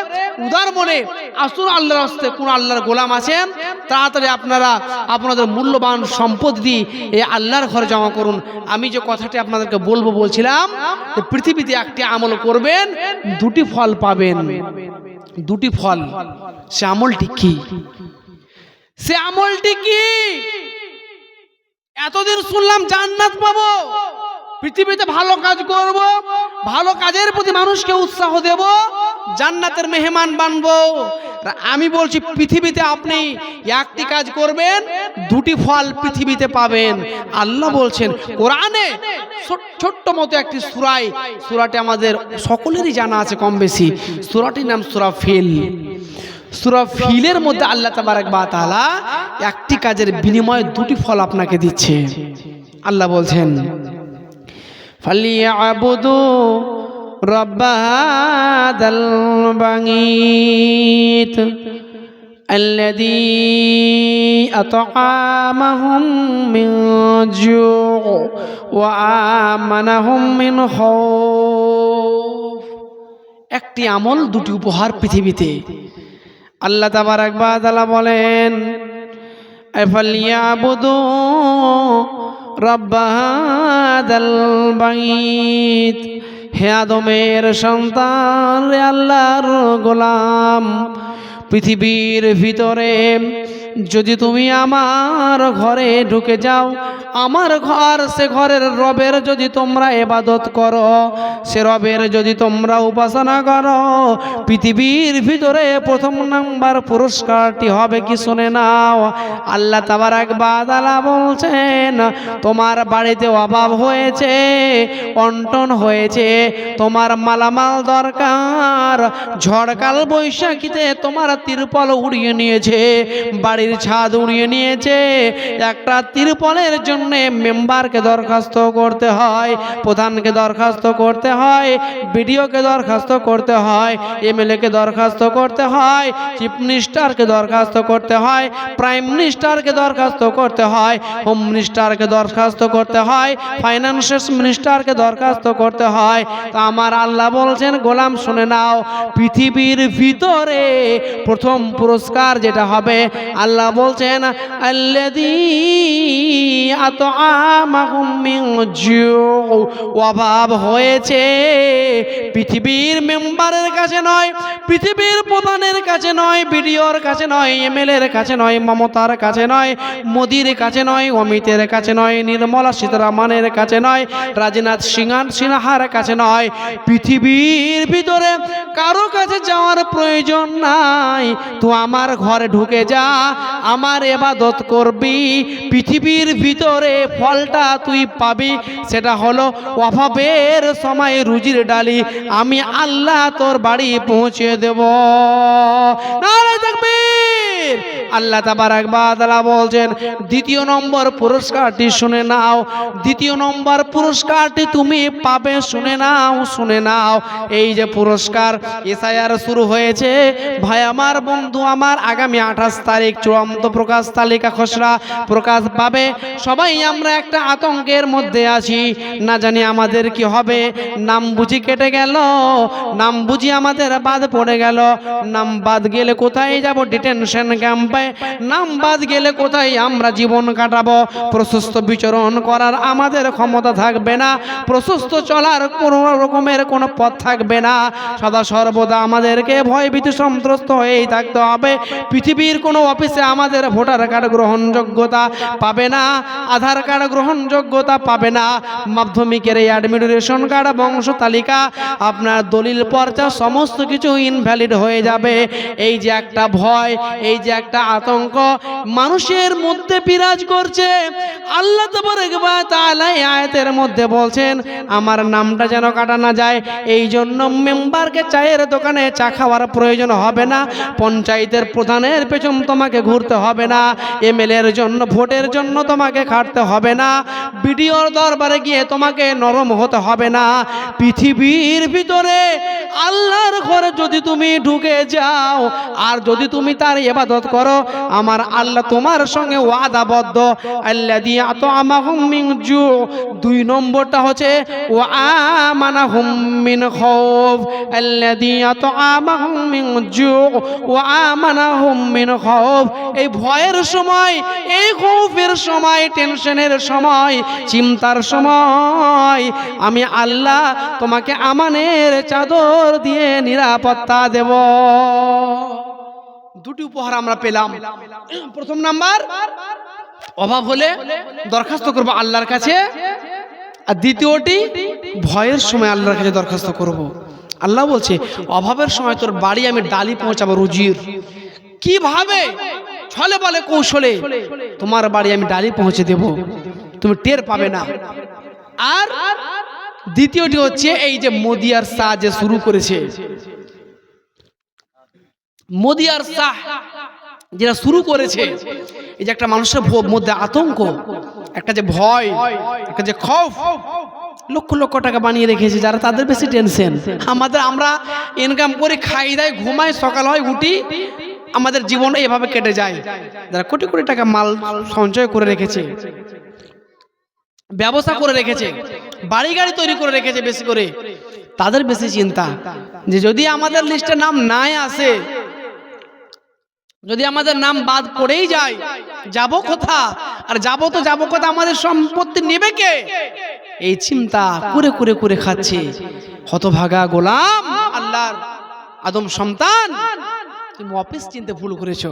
উদার মনে আসুন আল্লাহর রাস্তায়। কোন আল্লাহর গোলাম আছেন, তাড়াতাড়ি আপনারা আপনাদের মূল্যবান সম্পদ দিয়ে এই আল্লাহর ঘরে জমা করুন। আমি যে কথাটি আপনাদেরকে বলছিলাম, পৃথিবীতে একটি আমল করবেন, দুটি ফল পাবেন, দুটি ফল। সে আমলটি কি? সে আমলটি কি? এতদিন শুনলাম জান্নাত পাবো, পৃথিবীতে ভালো কাজ করব, ভালো কাজের প্রতি মানুষকে উৎসাহ দেব, জান্নাতের মেহমান বানবো। আমি বলছি পৃথিবীতে আপনি একটি কাজ করবেন, দুটি ফল পৃথিবীতে পাবেন। আল্লাহ বলছেন কোরআনে, ছোট্ট মতো একটি সূরাটি আমাদের সকলেরই জানা আছে কম বেশি। সূরাটির নাম সূরা ফিল। সূরা ফিলের মধ্যে আল্লাহ তাবারক ওয়া তাআলা একটি কাজের বিনিময়ে দুটি ফল আপনাকে দিচ্ছে। আল্লাহ বলছেন, ফালিয়াবুদু রব্ব হাযাল বাইত আল্লাযী আত'আমাহুম মিন জু' ওয়া আমানাহুম মিন খাউফ। একটি আমল, দুটি উপহার পৃথিবীতে। আল্লাহ তাবারক ওয়া তাআলা বলেন, ফালিয়াবুদু রব্ব হাযাল বাইত। হে আদমের সন্তান, রে আল্লাহর গোলাম, পৃথিবীর ভিতরে যদি তুমি আমার ঘরে ঢুকে যাও, আমার ঘর, সে ঘরের রবের যদি তোমরা ইবাদত করো, সে রবের যদি তোমরা উপাসনা করো, পৃথিবীর ভিতরে প্রথম নাম্বার পুরস্কারটি হবে কি শুনে নাও। আল্লাহ তাবারক ওয়া তাআলা বলছেন, তোমার বাড়িতে অভাব হয়েছে, অন্টন হয়েছে, তোমার মালামাল দরকার, ঝড়কাল বৈশাখীতে তোমার তিরপল উড়িয়ে নিয়েছে, বাড়ির বাড়ির ছাদ উড়িয়ে নিয়েছে, একটা তিরপলের জন্য মেম্বারকে দরখাস্ত করতে হয়, প্রধানকে দরখাস্ত করতে হয়, বিডিওকে দরখাস্ত করতে হয়, এমএলএকে দরখাস্ত করতে হয়, চিফ মিনিস্টারকে দরখাস্ত করতে হয়, প্রাইম মিনিস্টারকে দরখাস্ত করতে হয়, হোম মিনিস্টারকে দরখাস্ত করতে হয়, ফাইন্যান্স মিনিস্টারকে দরখাস্ত করতে হয়। তো আমার আল্লাহ বলছেন, গোলাম শুনে নাও, পৃথিবীর ভিতরে প্রথম পুরস্কার যেটা হবে, আল্লাহ বলছেন আল্লাযী আতআমাহুম মিন জু', অভাব হয়েছে পৃথিবীর মেম্বারের কাছে নয়, পৃথিবীর প্রধানের কাছে নয়, বিডিওর কাছে নয়, এমএলএর কাছে নয়, মমতার কাছে নয়, মোদির কাছে নয়, অমিতের কাছে নয়, নির্মলা সীতারামনের কাছে নয়, রাজনাথ সিনহার কাছে নয়, পৃথিবীর ভিতরে কারো কাছে যাওয়ার প্রয়োজন নাই। তুই আমার ঘরে ঢুকে যা, আমার ইবাদত করবি, পৃথিবীর ভিতরে ফলটা তুই পাবি, সেটা হলো অভাবের সময় রুজির ডালি আমি আল্লাহ তোর বাড়ি পৌঁছে দেব। নারে তাকবীর! আল্লাহ তাবারক ওয়া তাআলা বলছেন, দ্বিতীয় নম্বর পুরস্কারটি শুনে নাও, দ্বিতীয় নম্বর পুরস্কারটি তুমি পাবে, শুনে নাও, শুনে নাও। এই যে পুরস্কার এসআইআর শুরু হয়েছে, ভাই আমার, বন্ধু আমার, আগামী 28 তারিখ চূড়ান্ত প্রকাশ তালিকা খসড়া প্রকাশ পাবে। সবাই আমরা একটা আতঙ্কের মধ্যে আছি, না জানি আমাদের কি হবে, নাম বুঝি কেটে গেল, নাম বুঝি আমাদের বাদ পড়ে গেল, নাম বাদ গেলে কোথায় যাব, ডিটেনশন ক্যাম্পে, নাম বাদ গেলে কোথায় আমরা জীবন কাটাবো, প্রশস্ত বিচরণ করার আমাদের ক্ষমতা থাকবে না, প্রশস্ত চলার কোনো রকমের কোনো পথ থাকবে না, সদা সর্বদা আমাদেরকে ভয়ভীতি সন্ত্রস্ত হয়েই থাকতে হবে। পৃথিবীর কোনো অফিসে আমাদের ভোটার কার্ড গ্রহণযোগ্যতা পাবে না, আধার কার্ড গ্রহণযোগ্যতা পাবে না, মাধ্যমিকের এই অ্যাডমিট রেশন কার্ড, বংশ তালিকা, আপনার দলিল পর্চা, সমস্ত কিছু ইনভ্যালিড হয়ে যাবে। এই যে একটা ভয়, এই যে একটা আতঙ্ক মানুষের মধ্যে বিরাজ করছে, আল্লাহ তাবারক ওয়া তাআলা এই আয়াতের মধ্যে বলছেন আমার নামটা যেন কাটা না যায়। এই জন্য মেম্বারকে চায়ের দোকানে চা খাওয়ার প্রয়োজন হবে না, পঞ্চায়েতের প্রধানের পেছন তোমাকে ঘুরতে হবে না, এমএলএর জন্য ভোটের জন্য তোমাকে খাটতে হবে না, বিডিওর দরবারে গিয়ে তোমাকে নরম হতে হবে না। পৃথিবীর ভিতরে আল্লাহর ঘরে যদি তুমি ঢুকে যাও আর যদি তুমি তার ইবাদত করো, আমার আল্লাহ তোমার সঙ্গে ওয়াদাবদ্ধ, আল্লাযী আতআমাহুম মিন জু'। দুই নম্বরটা হচ্ছে ওয়া আমানাহুম মিন খাউফ, আল্লাযী আতআমাহুম মিন জু' ওয়া আমানাহুম মিন খাউফ। এই ভয়ের সময়, এই খৌফের সময়, টেনশনের সময়, চিন্তার সময় আমি আল্লাহ তোমাকে আমানের চাদর দিয়ে নিরাপত্তা দেব। দুটি উপহার আমরা পেলাম। প্রথম নাম্বার, অভাব হলে দরখাস্ত করব আল্লাহর কাছে, আর দ্বিতীয়টি, ভয়ের সময় আল্লাহর কাছে দরখাস্ত করব। আল্লাহ বলছে অভাবের সময় তোর বাড়ি আমি ডালি পৌঁছাবো রুজির। কিভাবে? ছলে বলে কৌশলে তোমার বাড়ি আমি ডালি পৌঁছে দেব, তুমি টের পাবে না। আর দ্বিতীয়টি হচ্ছে এই যে মোদি আর শাহ যে শুরু করেছে, মোদি আর শাহ যেটা শুরু করেছে, এই যে একটা মানুষের মধ্যে আতঙ্ক, একটা যে ভয়, একটা যে খৌফ, লক্ষ লক্ষ টাকা বানিয়ে রেখেছে যারা, তাদের বেশি টেনশন। আমরা ইনকাম করে খাই দাই, ঘুমাই, সকাল হয় উঠি, আমাদের জীবন এভাবে কেটে যায়। যারা কোটি কোটি টাকা মাল সঞ্চয় করে রেখেছে, ব্যবসা করে রেখেছে, বাড়ি গাড়ি তৈরি করে রেখেছে বেশি করে, তাদের বেশি চিন্তা যে যদি আমাদের লিস্টে নাম নাই আসে, যদি আমাদের নাম বাদ পড়েই যায়, যাব কোথা? আর যাব তো যাব কোথা, আমাদের সম্পত্তি নেবে কে? এই চিন্তা করে করে করে খাচ্ছে। হতভাগা গোলাম, আল্লাহর আদম সন্তান, তুমি অফিস চিনতে ভুল করেছো।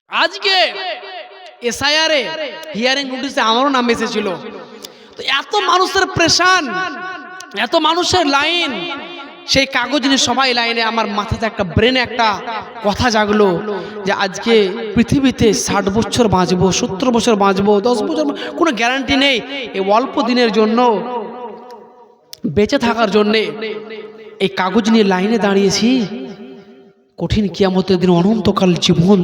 আজকে এসআইআর এ হিয়ারিং নোটিসে আমারও নাম এসেছিল। তো এত মানুষের প্রেশান, এত মানুষের লাইন, সেই কাগজ নিয়ে সবাই লাইনে। আমার মাথাতে একটা ব্রেনে একটা কথা জাগলো যে আজকে পৃথিবীতে 60 বছর বাঁচবো, 70 বছর বাঁচবো, 10 বছর, কোনো গ্যারান্টি নেই। এই অল্প দিনের জন্য বেঁচে থাকার জন্যে এই কাগজ নিয়ে লাইনে দাঁড়িয়েছি। কঠিন কিয়ামতের দিন অনন্তকাল জীবন,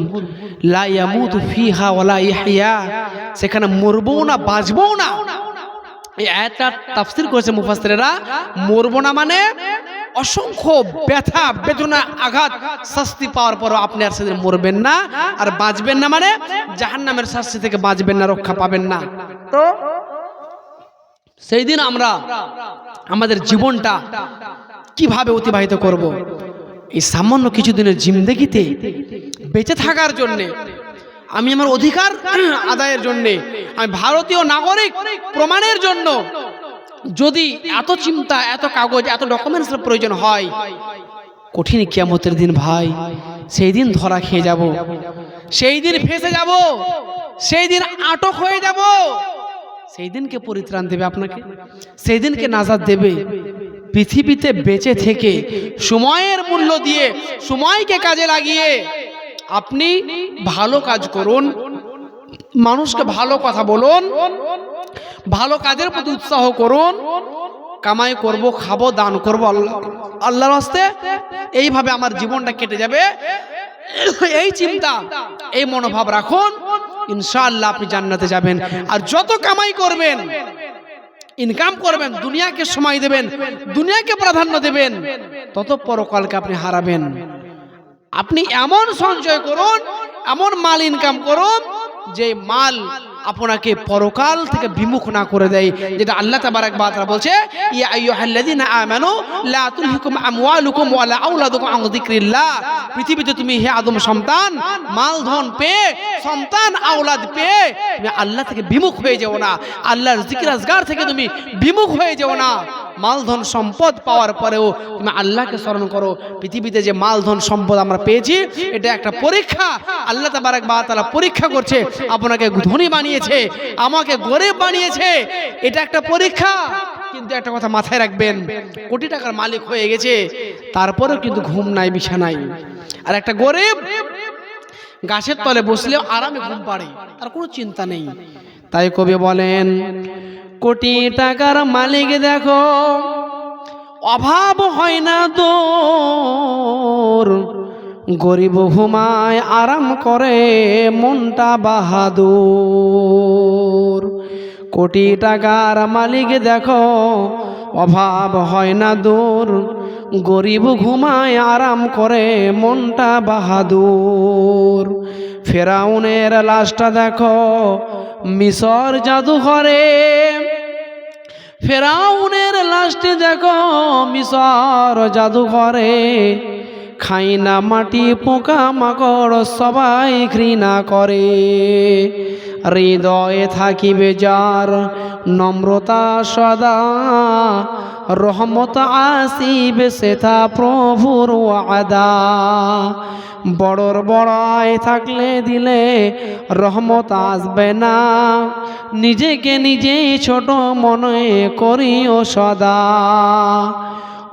লা ইয়ামুতু ফিহা ওয়ালা ইয়াহইয়া, সেখানে মরবো না বাঁচবো না। এই আয়াতটা তাফসীর করেছে মুফাসসিরেরা, মরবো না মানে অসংখ্য ব্যথা বেদনা আঘাত শাস্তি পাওয়ার পরও আপনি আর সেদিন মরবেন না, আর বাঁচবেন না মানে জাহান্নামের শাস্তি থেকে বাঁচবেন না, রক্ষা পাবেন না। তো সেই দিন আমরা আমাদের জীবনটা কিভাবে অতিবাহিত করব? এই সামান্য কিছুদিনের জিন্দেগিতে বেঁচে থাকার জন্যে, আমি আমার অধিকার আদায়ের জন্যে, আমি ভারতীয় নাগরিক প্রমাণের জন্য যদি এত চিন্তা, এত কাগজ, এত ডকুমেন্টসের প্রয়োজন হয়, কঠিন কিয়ামতের দিন ভাই, সেই দিন ধরা খেয়ে যাব, সেই দিন ফেঁসে যাব, সেই দিন আটক হয়ে যাব। সেই দিনকে পরিত্রাণ দেবে আপনাকে, সেই দিনকে নাজাত দেবে। পৃথিবীতে বেঁচে থেকে সময়ের মূল্য দিয়ে, সময়কে কাজে লাগিয়ে আপনি ভালো কাজ করুন, মানুষকে ভালো কথা বলুন, ভালো কাজের প্রতি উৎসাহ করুন। কামাই করব, খাবো, দান করব আল্লাহর রাস্তায়, এইভাবে আমার জীবনটা কেটে যাবে, এই চিন্তা, এই মনোভাব রাখুন, ইনশাআল্লাহ আপনি জান্নাতে যাবেন। আর যত কামাই করবেন, ইনকাম করবেন, দুনিয়াকে সময় দেবেন, দুনিয়াকে প্রাধান্য দেবেন, তত পরকালকে আপনি হারাবেন। আপনি এমন সঞ্চয় করুন, এমন মাল ইনকাম করুন, যে মাল আপনাকে পরকাল থেকে বিমুখ না করে দেয়, যেটা আল্লাহ তাবারাক ওয়া তাআলা বলছে, ইয়া আইয়ুহাল্লাযীনা আমানু লা তুলহিকুম আমওয়ালুকুম ওয়ালা আওলাদুকুম আন যিকরিল্লাহ। পৃথিবীতে তুমি হে আদম সন্তান, মাল ধন পেয়ে, সন্তান আওলাদ পেয়ে তুমি আল্লাহ থেকে বিমুখ হয়ে যাও না, আল্লাহর জিকির আজগার থেকে তুমি বিমুখ হয়ে যাও না। মাল ধন সম্পদ পাওয়ার পরেও তুমি আল্লাহকে স্মরণ করো। পৃথিবীতে যে মাল ধন সম্পদ আমরা পেয়েছি, এটা একটা পরীক্ষা। আল্লাহ তাবারাক ওয়া তাআলা পরীক্ষা করছে, আপনাকে ধনী বানিয়েছে, আমাকে গরিব বানিয়েছে, এটা একটা পরীক্ষা। কিন্তু একটা কথা মাথায় রাখবেন, কোটি টাকার মালিক হয়ে গেছে, তারপরেও কিন্তু ঘুম নাই, বিছানায়। আর একটা গরিব গাছের তলে বসলেও আরামে ঘুম পাড়ে, তার কোনো চিন্তা নেই। তাই কবি বলেন, কোটি টাকার মালিক দেখো অভাব হয় না তোর, গরিব ঘুমায় আরাম করে মনটা বাহাদুর। কোটি টাকার মালিক দেখো অভাব হয় না দূর, গরিব ঘুমায় আরাম করে মনটা বাহাদুর। ফেরাউনের লাশটা দেখো মিশর জাদুঘরে, ফেরাউনের লাশটি দেখো মিশর জাদুঘরে। খাই না মাটি পোকা মাকড় সবাই ঘৃণা করে, হৃদয়ে থাকিবে যার নম্রতা সদা, রহমত আসিবে সেথা প্রভুর ওয়াদা। বড়র বড়াই থাকলে দিলে রহমত আসবে না, নিজেকে নিজেই ছোট মনে করিও সদা।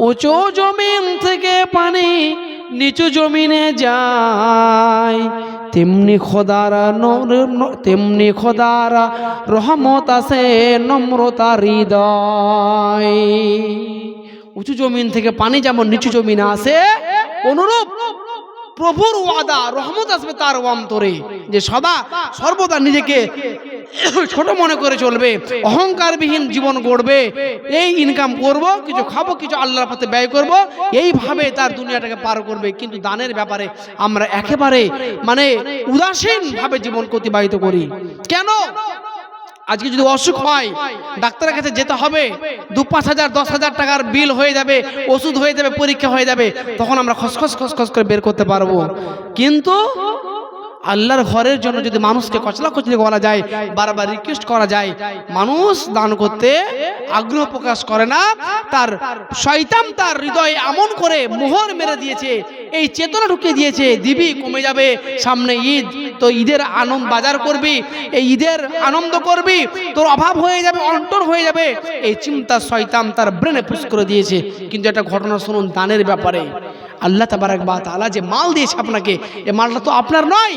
উঁচু জমিন থেকে পানি নিচু জমিনে যায়, তেমনি খোদার রহমত আছে নম্রতা হৃদয়। উঁচু জমিন থেকে পানি যেমন নিচু জমিনে আসে, অনুরূপ প্রভুর ওয়াদা, রহমত আসবে তার অন্তরে, যে সদা সর্বদা নিজেকে ছোট মনে করে চলবে, অহংকারবিহীন জীবন গড়বে। এই ইনকাম করব, কিছু খাবো, কিছু আল্লাহর পথে ব্যয় করব, এইভাবে তার দুনিয়াটাকে পার করবে। কিন্তু দানের ব্যাপারে আমরা একেবারে উদাসীন ভাবে জীবনকে অতিবাহিত করি। কেন? আজকে যদি অসুখ হয়, ডাক্তারের কাছে যেতে হবে, 2-5 হাজার 10 হাজার টাকার বিল হয়ে যাবে, ওষুধ হয়ে যাবে, পরীক্ষা হয়ে যাবে, তখন আমরা খসখস করে বের করতে পারবো। কিন্তু আল্লাহর ঘরের জন্য যদি মানুষকে কচলাকচলি বলা যায়, বারবার রিকোয়েস্ট করা যায়, মানুষ দান করতে আগ্রহ প্রকাশ করে না। তার শয়তান তার হৃদয়ে এমন করে মোহর মেরে দিয়েছে, এই চেতনা ঢুকিয়ে দিয়েছে, দিবি কমে যাবে, সামনে ঈদ, তো ঈদের আনন্দ বাজার করবি, এই ঈদের আনন্দ করবি, তোর অভাব হয়ে যাবে, অন্টন হয়ে যাবে, এই চিন্তা শয়তান তার ব্রেনে পুশ করে দিয়েছে। কিন্তু একটা ঘটনা শুনুন দানের ব্যাপারে। আল্লাহ তাবারাক ওয়া তাআলা যে মাল দিয়েছে আপনাকে, এই মালটা তো আপনার নয়।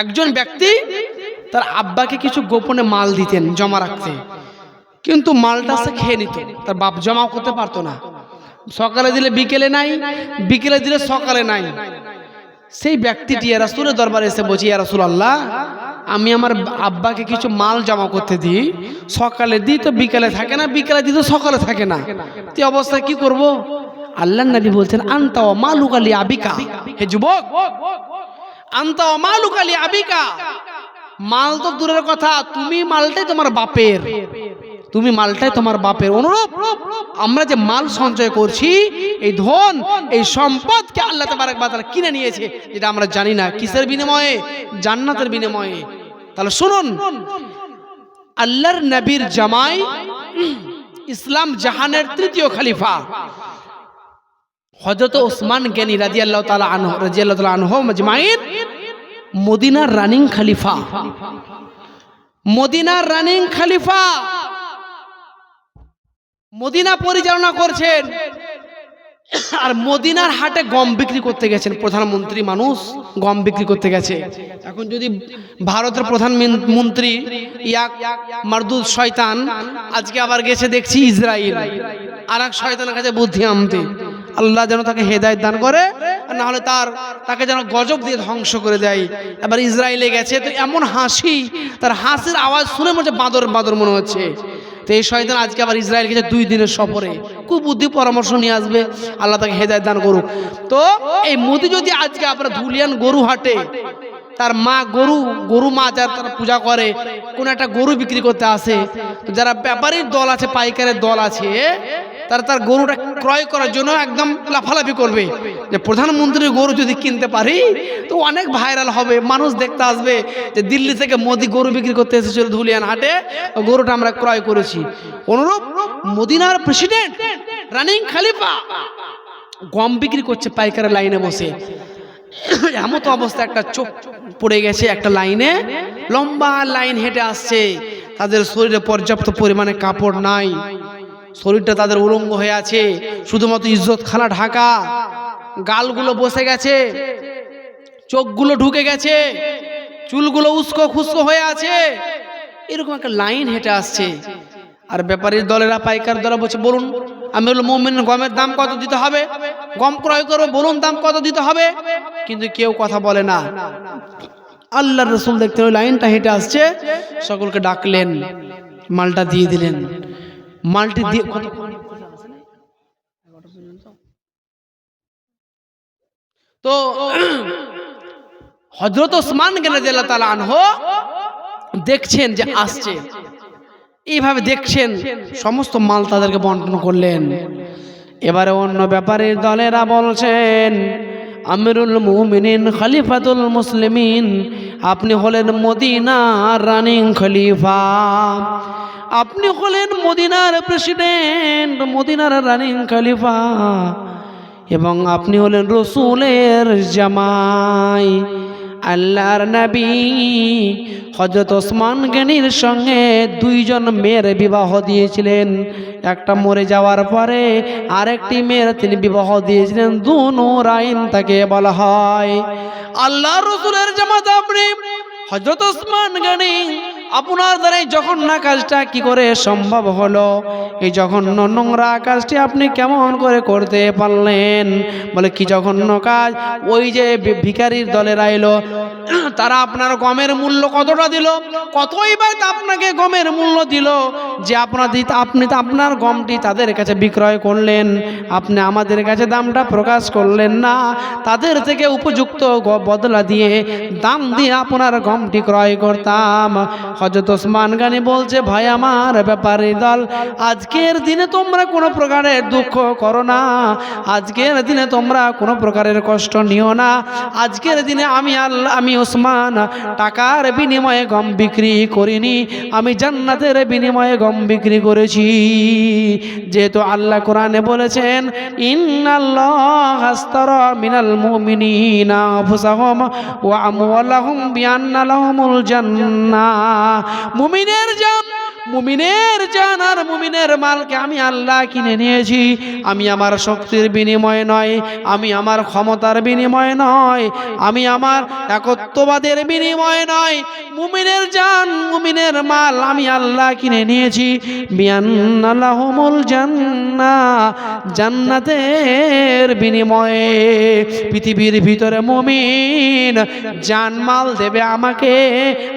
একজন ব্যক্তি তার আব্বাকে কিছু গোপনে মাল দিতেন জমা রাখতে, কিন্তু মালটা সে খেয়ে নিত, তার বাপ জমা করতে পারতো না। সকালে দিলে বিকেলে নাই, বিকেলে দিলে সকালে নাই। সেই ব্যক্তিটি রাসূলের দরবারে এসে বলছে, ইয়া রাসূলুল্লাহ, আমি আমার আব্বাকে কিছু মাল জমা করতে দিই, সকালে দিই তো বিকেলে থাকে না, বিকেলে দিই তো সকালে থাকে না, তো এই অবস্থায় কি করব? আল্লাহর নবী বলছেন, আনতা ওয়া মালুকা লি আবিকা। হে যুবক, আনতা ওয়া মালুকা লি আবিকা, মাল তো দূরের কথা, তুমি মালটাই তোমার বাপের, তুমি মালটাই তোমার বাপের। অনুরূপ আমরা যে মাল সঞ্চয় করছি, এই ধন, এই সম্পদকে আল্লাহ তাবারক ওয়া তাআলা কিনে নিয়েছে, যেটা আমরা জানি না। কিসের বিনিময়ে? জান্নাতের বিনিময়ে। তাহলে শুনুন, আল্লাহর নবীর জামাই, ইসলাম জাহানের তৃতীয় খলিফা হযরত ওসমান গনি রাদিয়াল্লাহু তাআলা আনহু মাজমাইন, মদিনার রানিং খলিফা, মদিনার রানিং খলিফা, মদিনা পরিচালনা করছেন। আর মদিনার হাটে গম বিক্রি করতে গেছেন, প্রধানমন্ত্রী মানুষ গম বিক্রি করতে গেছে। এখন যদি ভারতের প্রধানমন্ত্রী ইয়াক মারদুদ শয়তান আজকে আবার গেছে দেখছি ইসরায়েল, আর এক শয়তানের কাছে বুদ্ধি আনতে, আল্লাহ যেন তাকে হেদায়েত দান করে, আর না হলে তাকে যেন গজব দিয়ে ধ্বংস করে দেয়। এবার ইসরায়েলে গেছে, তো এমন হাসি, তার হাসির আওয়াজ শুনে মনে হচ্ছে বাঁদর বাঁদর মনে হচ্ছে। তো এই শয়তান আজকে আবার ইসরায়েল গেছে 2 দিনের সফরে, খুব বুদ্ধি পরামর্শ নিয়ে আসবে, আল্লাহ তাকে হেদায়েত দান করুক। তো এই মোদি যদি আজকে আপনার ধুলিয়ান গরু হাটে, তার মা গরু মা যার তারা পূজা করে, কোন একটা গরু বিক্রি করতে আসে, তো যারা ব্যাপারীর দল আছে, পাইকারের দল আছে, তার গরুটা ক্রয় করার জন্য একদম লাফালাফি করবে যে প্রধানমন্ত্রীর গরু যদি কিনতে পারি তো অনেক ভাইরাল হবে, মানুষ দেখতে আসবে যে দিল্লি থেকে মোদি গরু বিক্রি করতে এসেছিল ধুলিয়ান হাটে, গরুটা আমরা ক্রয় করেছি। অনুরূপ মদিনার প্রেসিডেন্ট, রানিং খলিফা, গম বিক্রি করছে পাইকারের লাইনে বসে। এমন তো অবস্থা, একটা চোখ পড়ে গেছে, একটা লাইনে লম্বা লাইন হেঁটে আসছে, তাদের শরীরে পর্যাপ্ত পরিমাণে কাপড় নাই, শরীরটা তাদের উলঙ্গ হয়ে আছে, শুধুমাত্র ইজ্জত খানা ঢাকা, গালগুলো বসে গেছে, চোখগুলো ঢুকে গেছে, চুলগুলো উস্কো খুস্কো হয়ে আছে, এরকম একটা লাইন হেঁটে আসছে। আর ব্যাপারীর দলেরা, পাইকার দলেরা বলছে, বলুন আমিরুল মুমিনিন, গমের দাম কত দিতে হবে? গম ক্রয় করবো, বলুন দাম কত দিতে হবে? কিন্তু কেউ কথা বলে না। আল্লাহর রাসূল দেখতে ওই লাইনটা হেঁটে আসছে, সকলকে ডাকলেন, মালটা দিয়ে দিলেন। মালটি দিয়ে তো হযরত ওসমান রাদিয়াল্লাহু তাআলা আনহু দেখছেন যে আসছে, এইভাবে দেখছেন, সমস্ত মাল তাদেরকে বন্টন করলেন। এবারে অন্য ব্যাপারীর দলেরা বলছেন, আমিরুল মুমিনিন, খলিফাতুল মুসলিমিন, আপনি হলেন মদিনার রানিং খলিফা, আপনি হলেন মদিনার প্রেসিডেন্ট, মদিনার রানিং খলিফা, এবং আপনি হলেন রসুলের জামাই। আল্লাহর নবী হযরত ওসমান গনির সঙ্গে 2 জন মেয়ের বিবাহ দিয়েছিলেন। একটা মরে যাওয়ার পরে আরেকটি মেয়ের তিনি বিবাহ দিয়েছিলেন, দুনূরাইন তাকে বলা হয়। আল্লাহর রসুলের জামাত আপনি হযরত ওসমান গনি, আপনার দ্বারা এই জঘন্য কাজটা কি করে সম্ভব হলো? এই জঘন্য নোংরা কাজটি আপনি কেমন করে করতে পারলেন? বলে, কি জঘন্য কাজ? ওই যে ভিখারির দলেরা এলো, তারা আপনার গমের মূল্য কতটা দিল, কতই বা আপনাকে গমের মূল্য দিল, যে আপনি তো আপনার গমটি তাদের কাছে বিক্রয় করলেন, আপনি আমাদের কাছে দামটা প্রকাশ করলেন না, তাদের থেকে উপযুক্ত বদলা দিয়ে, দাম দিয়ে আপনার গমটি ক্রয় করতাম। হযরত ওসমান গনি বলছে, ভাই আমার ব্যাপারী দল, আজকের দিনে তোমরা কোনো প্রকারের দুঃখ করো না, আজকের দিনে তোমরা কোনো প্রকারের কষ্ট নিও না। আজকের দিনে আমি ওসমান টাকার বিনিময়ে গম বিক্রি করিনি, আমি জান্নাতের বিনিময়ে গম বিক্রি করেছি। যেহেতু আল্লাহ কোরআনে বলেছেন, ইন্নাল্লাহা আশতারা মিনাল মুমিনিনা আনফুসাহুম ওয়া আমওয়ালাহুম বিআন্না লাহুমুল জান্নাহ, মুমিনের জান, মুমিনের জান আর মুমিনের মালকে আমি আল্লাহ কিনে নিয়েছি। আমি আমার শক্তির বিনিময়ে নয়, আমি আমার ক্ষমতার বিনিময়ে নয়, আমি আমার একত্ববাদের বিনিময়ে নয়, মুমিনের জান মুমিনের মাল আমি আল্লাহ কিনে নিয়েছি বিআন্না লাহুমুল জান্নাহ, জান্নাতের বিনিময়ে। পৃথিবীর ভিতরে মুমিন জানমাল দেবে আমাকে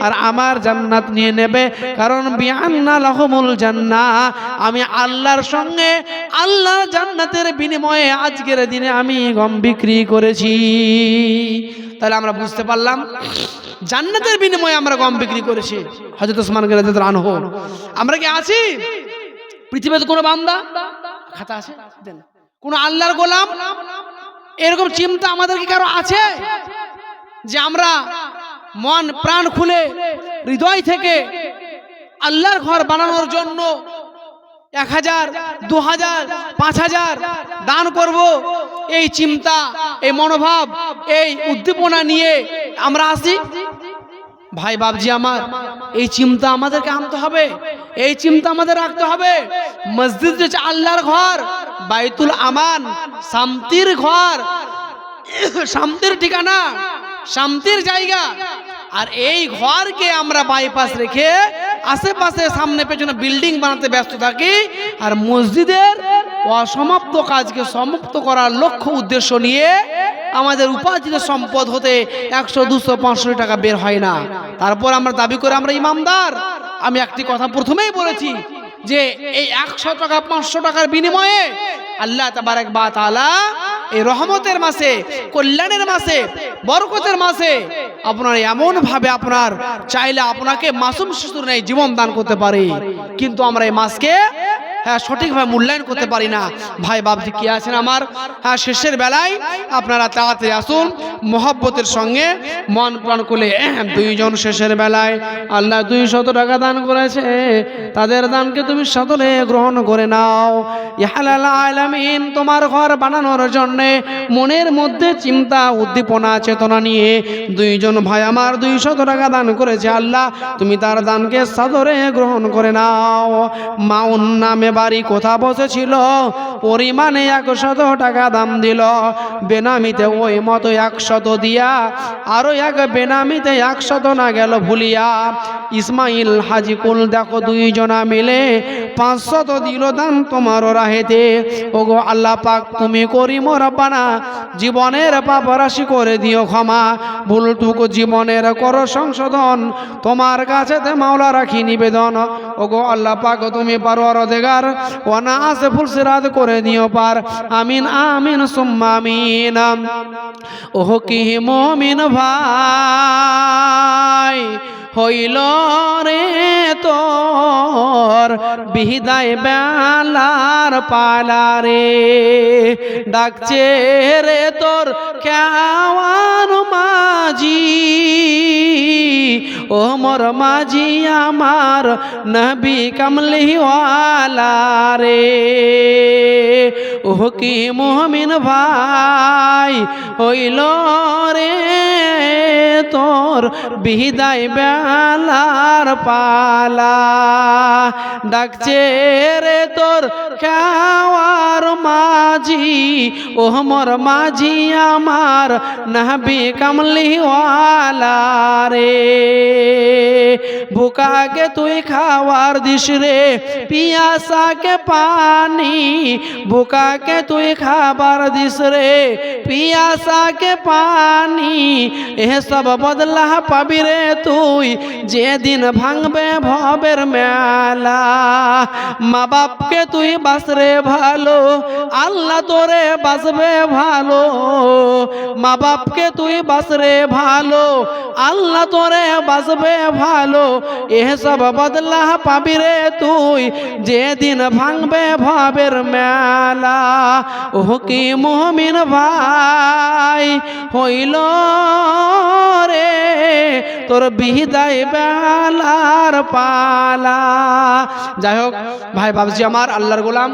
আর আমার জান্নাত নিয়ে নেবে, কারণ বিআন্না লাহুমুল জান্নাহ, আমি আল্লাহর সঙ্গে আল্লাহর জান্নাতের বিনিময়ে আজকের দিনে আমি গম বিক্রি করেছি। তাহলে আমরা বুঝতে পারলাম জান্নাতের বিনিময়ে আমরা গম বিক্রি করেছি। হযরত ওসমান রাদিয়াল্লাহু আনহু, আমরা কি আছি পৃথিবীতে কোনো বান্দা খাতা আছে দেন, কোন আল্লাহর গোলাম, এরকম চিন্তা আমাদের কি কারো আছে যে আমরা মন প্রাণ খুলে হৃদয় থেকে আল্লাহর ঘর বানানোর জন্য 1000, 2000, 5000 দান করব, এই চিন্তা, এই মনোভাব, এই উদ্দীপনা নিয়ে আমরা আসি? ভাই বাবজি আমার, এই চিন্তা আমাদেরকে আনতে হবে, এই চিন্তা আমাদের রাখতে হবে। মসজিদ হচ্ছে আল্লাহর ঘর, বাইতুল আমান শান্তির ঘর, শান্তির ঠিকানা, শান্তির জায়গা। আর এই ঘরকে আমরা বাইপাস রেখে আশেপাশে সামনে পেছনে বিল্ডিং বানাতে ব্যস্ত থাকি, আর মসজিদের অসমাপ্ত কাজকে সমাপ্ত করার লক্ষ্য উদ্দেশ্য নিয়ে আমাদের উপার্জিত সম্পদ হতে 100, 200, 500 টাকা বের হয় না। তারপর আমরা দাবি করে আমরা ইমামদার। আমি একটি কথা প্রথমেই বলেছি যে এই 100 টাকা 500 টাকার বিনিময়ে আল্লাহ তাবারক ওয়া তাআলা এই রহমতের মাসে, কল্যাণের মাসে, বরকতের মাসে আপনার এমন ভাবে আপনার চাইলে আপনাকে মাসুম শিশুর নেই জীবন দান করতে পারে, কিন্তু আমরা এই মাসকে সঠিকভাবে মূল্যায়ন করতে পারি না। ভাই বাবজি কি আছেন আমার, শেষের বেলায় আপনারা তাড়াতাড়ি আসুন মহব্বতের সঙ্গে মন প্রাণ খুলে। দুইজন শেষের বেলায় আল্লাহ 200 টাকা দান করেছে, তাদের দানকে তুমি সাদরে গ্রহণ করে নাও। ইয়া হালাল আলামিন, তোমার ঘর বানানোর জন্য মনের মধ্যে চিন্তা উদ্দীপনা চেতনা নিয়ে দুইজন ভাই আমার 200 টাকা দান করেছে, আল্লাহ তুমি তার দানকে সাদরে গ্রহণ করে নাও। মাউন নামে বাড়ি কোথা বসেছিল, পরিমাণে 100 টাকা দাম দিল, বেনামিতে ওই মতো 100 দিয়া আরো এক বেনামিতে 100 না গেল ভুলিয়া। ইসমাইল হাজি কুল দেখো দুইজনা মিলে 500 দিল দান তোমার রাহেতে। ওগো আল্লাহ পাক তুমি করিম রব্বানা, জীবনের পাপ রাশি করে দিও ক্ষমা, ভুলটুকু জীবনের করো সংশোধন, তোমার কাছেতে মাওলা রাখি নিবেদন। ওগো আল্লাহ পাক তুমি পারওয়ারদিগার ওয়ানা আসে ফুলসিরাত করে দিও পার। আমিন আমিন সুম্মা আমিন। ওহ কি মুমিন ভাই হইল রে তোর বিদায় বেলার পালা রে, ডাকছে রে তোর কেওয়ান মাঝি, ও মোর মাঝি আমার নবী কামলিওয়ালা রে। ওহ কি মুমিন ভাই হইল রে তোর বিদায় বেলার পালা, ডাকছে রে তোর কেওয়ার মাঝি, ও মোর মাঝি আমার নবী কামলিওয়ালা রে। ভুকাকে তুই খাওয়ার দিস রে, পিয়াসাকে পানি, ভুকাকে তুই খাবার দিস রে, পিয়াসাকে পানি, এসব বদলা পাবি রে তুই যেদিন ভাঙবে ভবের মেলা। মা বাপকে তুই বাসরে ভালো, আল্লাহ তোরে বাসবে ভালো, মা বাপকে তুই বাসরে ভালো, আল্লাহ তোরে বাসবে ভালো, এসব বদলা পাবি রে তুই যেদিন ভাঙবে ভবের মেলা। ওহ কি মুমিন ভাই হইল রে তোর বিদায় বেলার পালা। যাই হোক ভাই বাবজি আমার, আল্লাহর গোলাম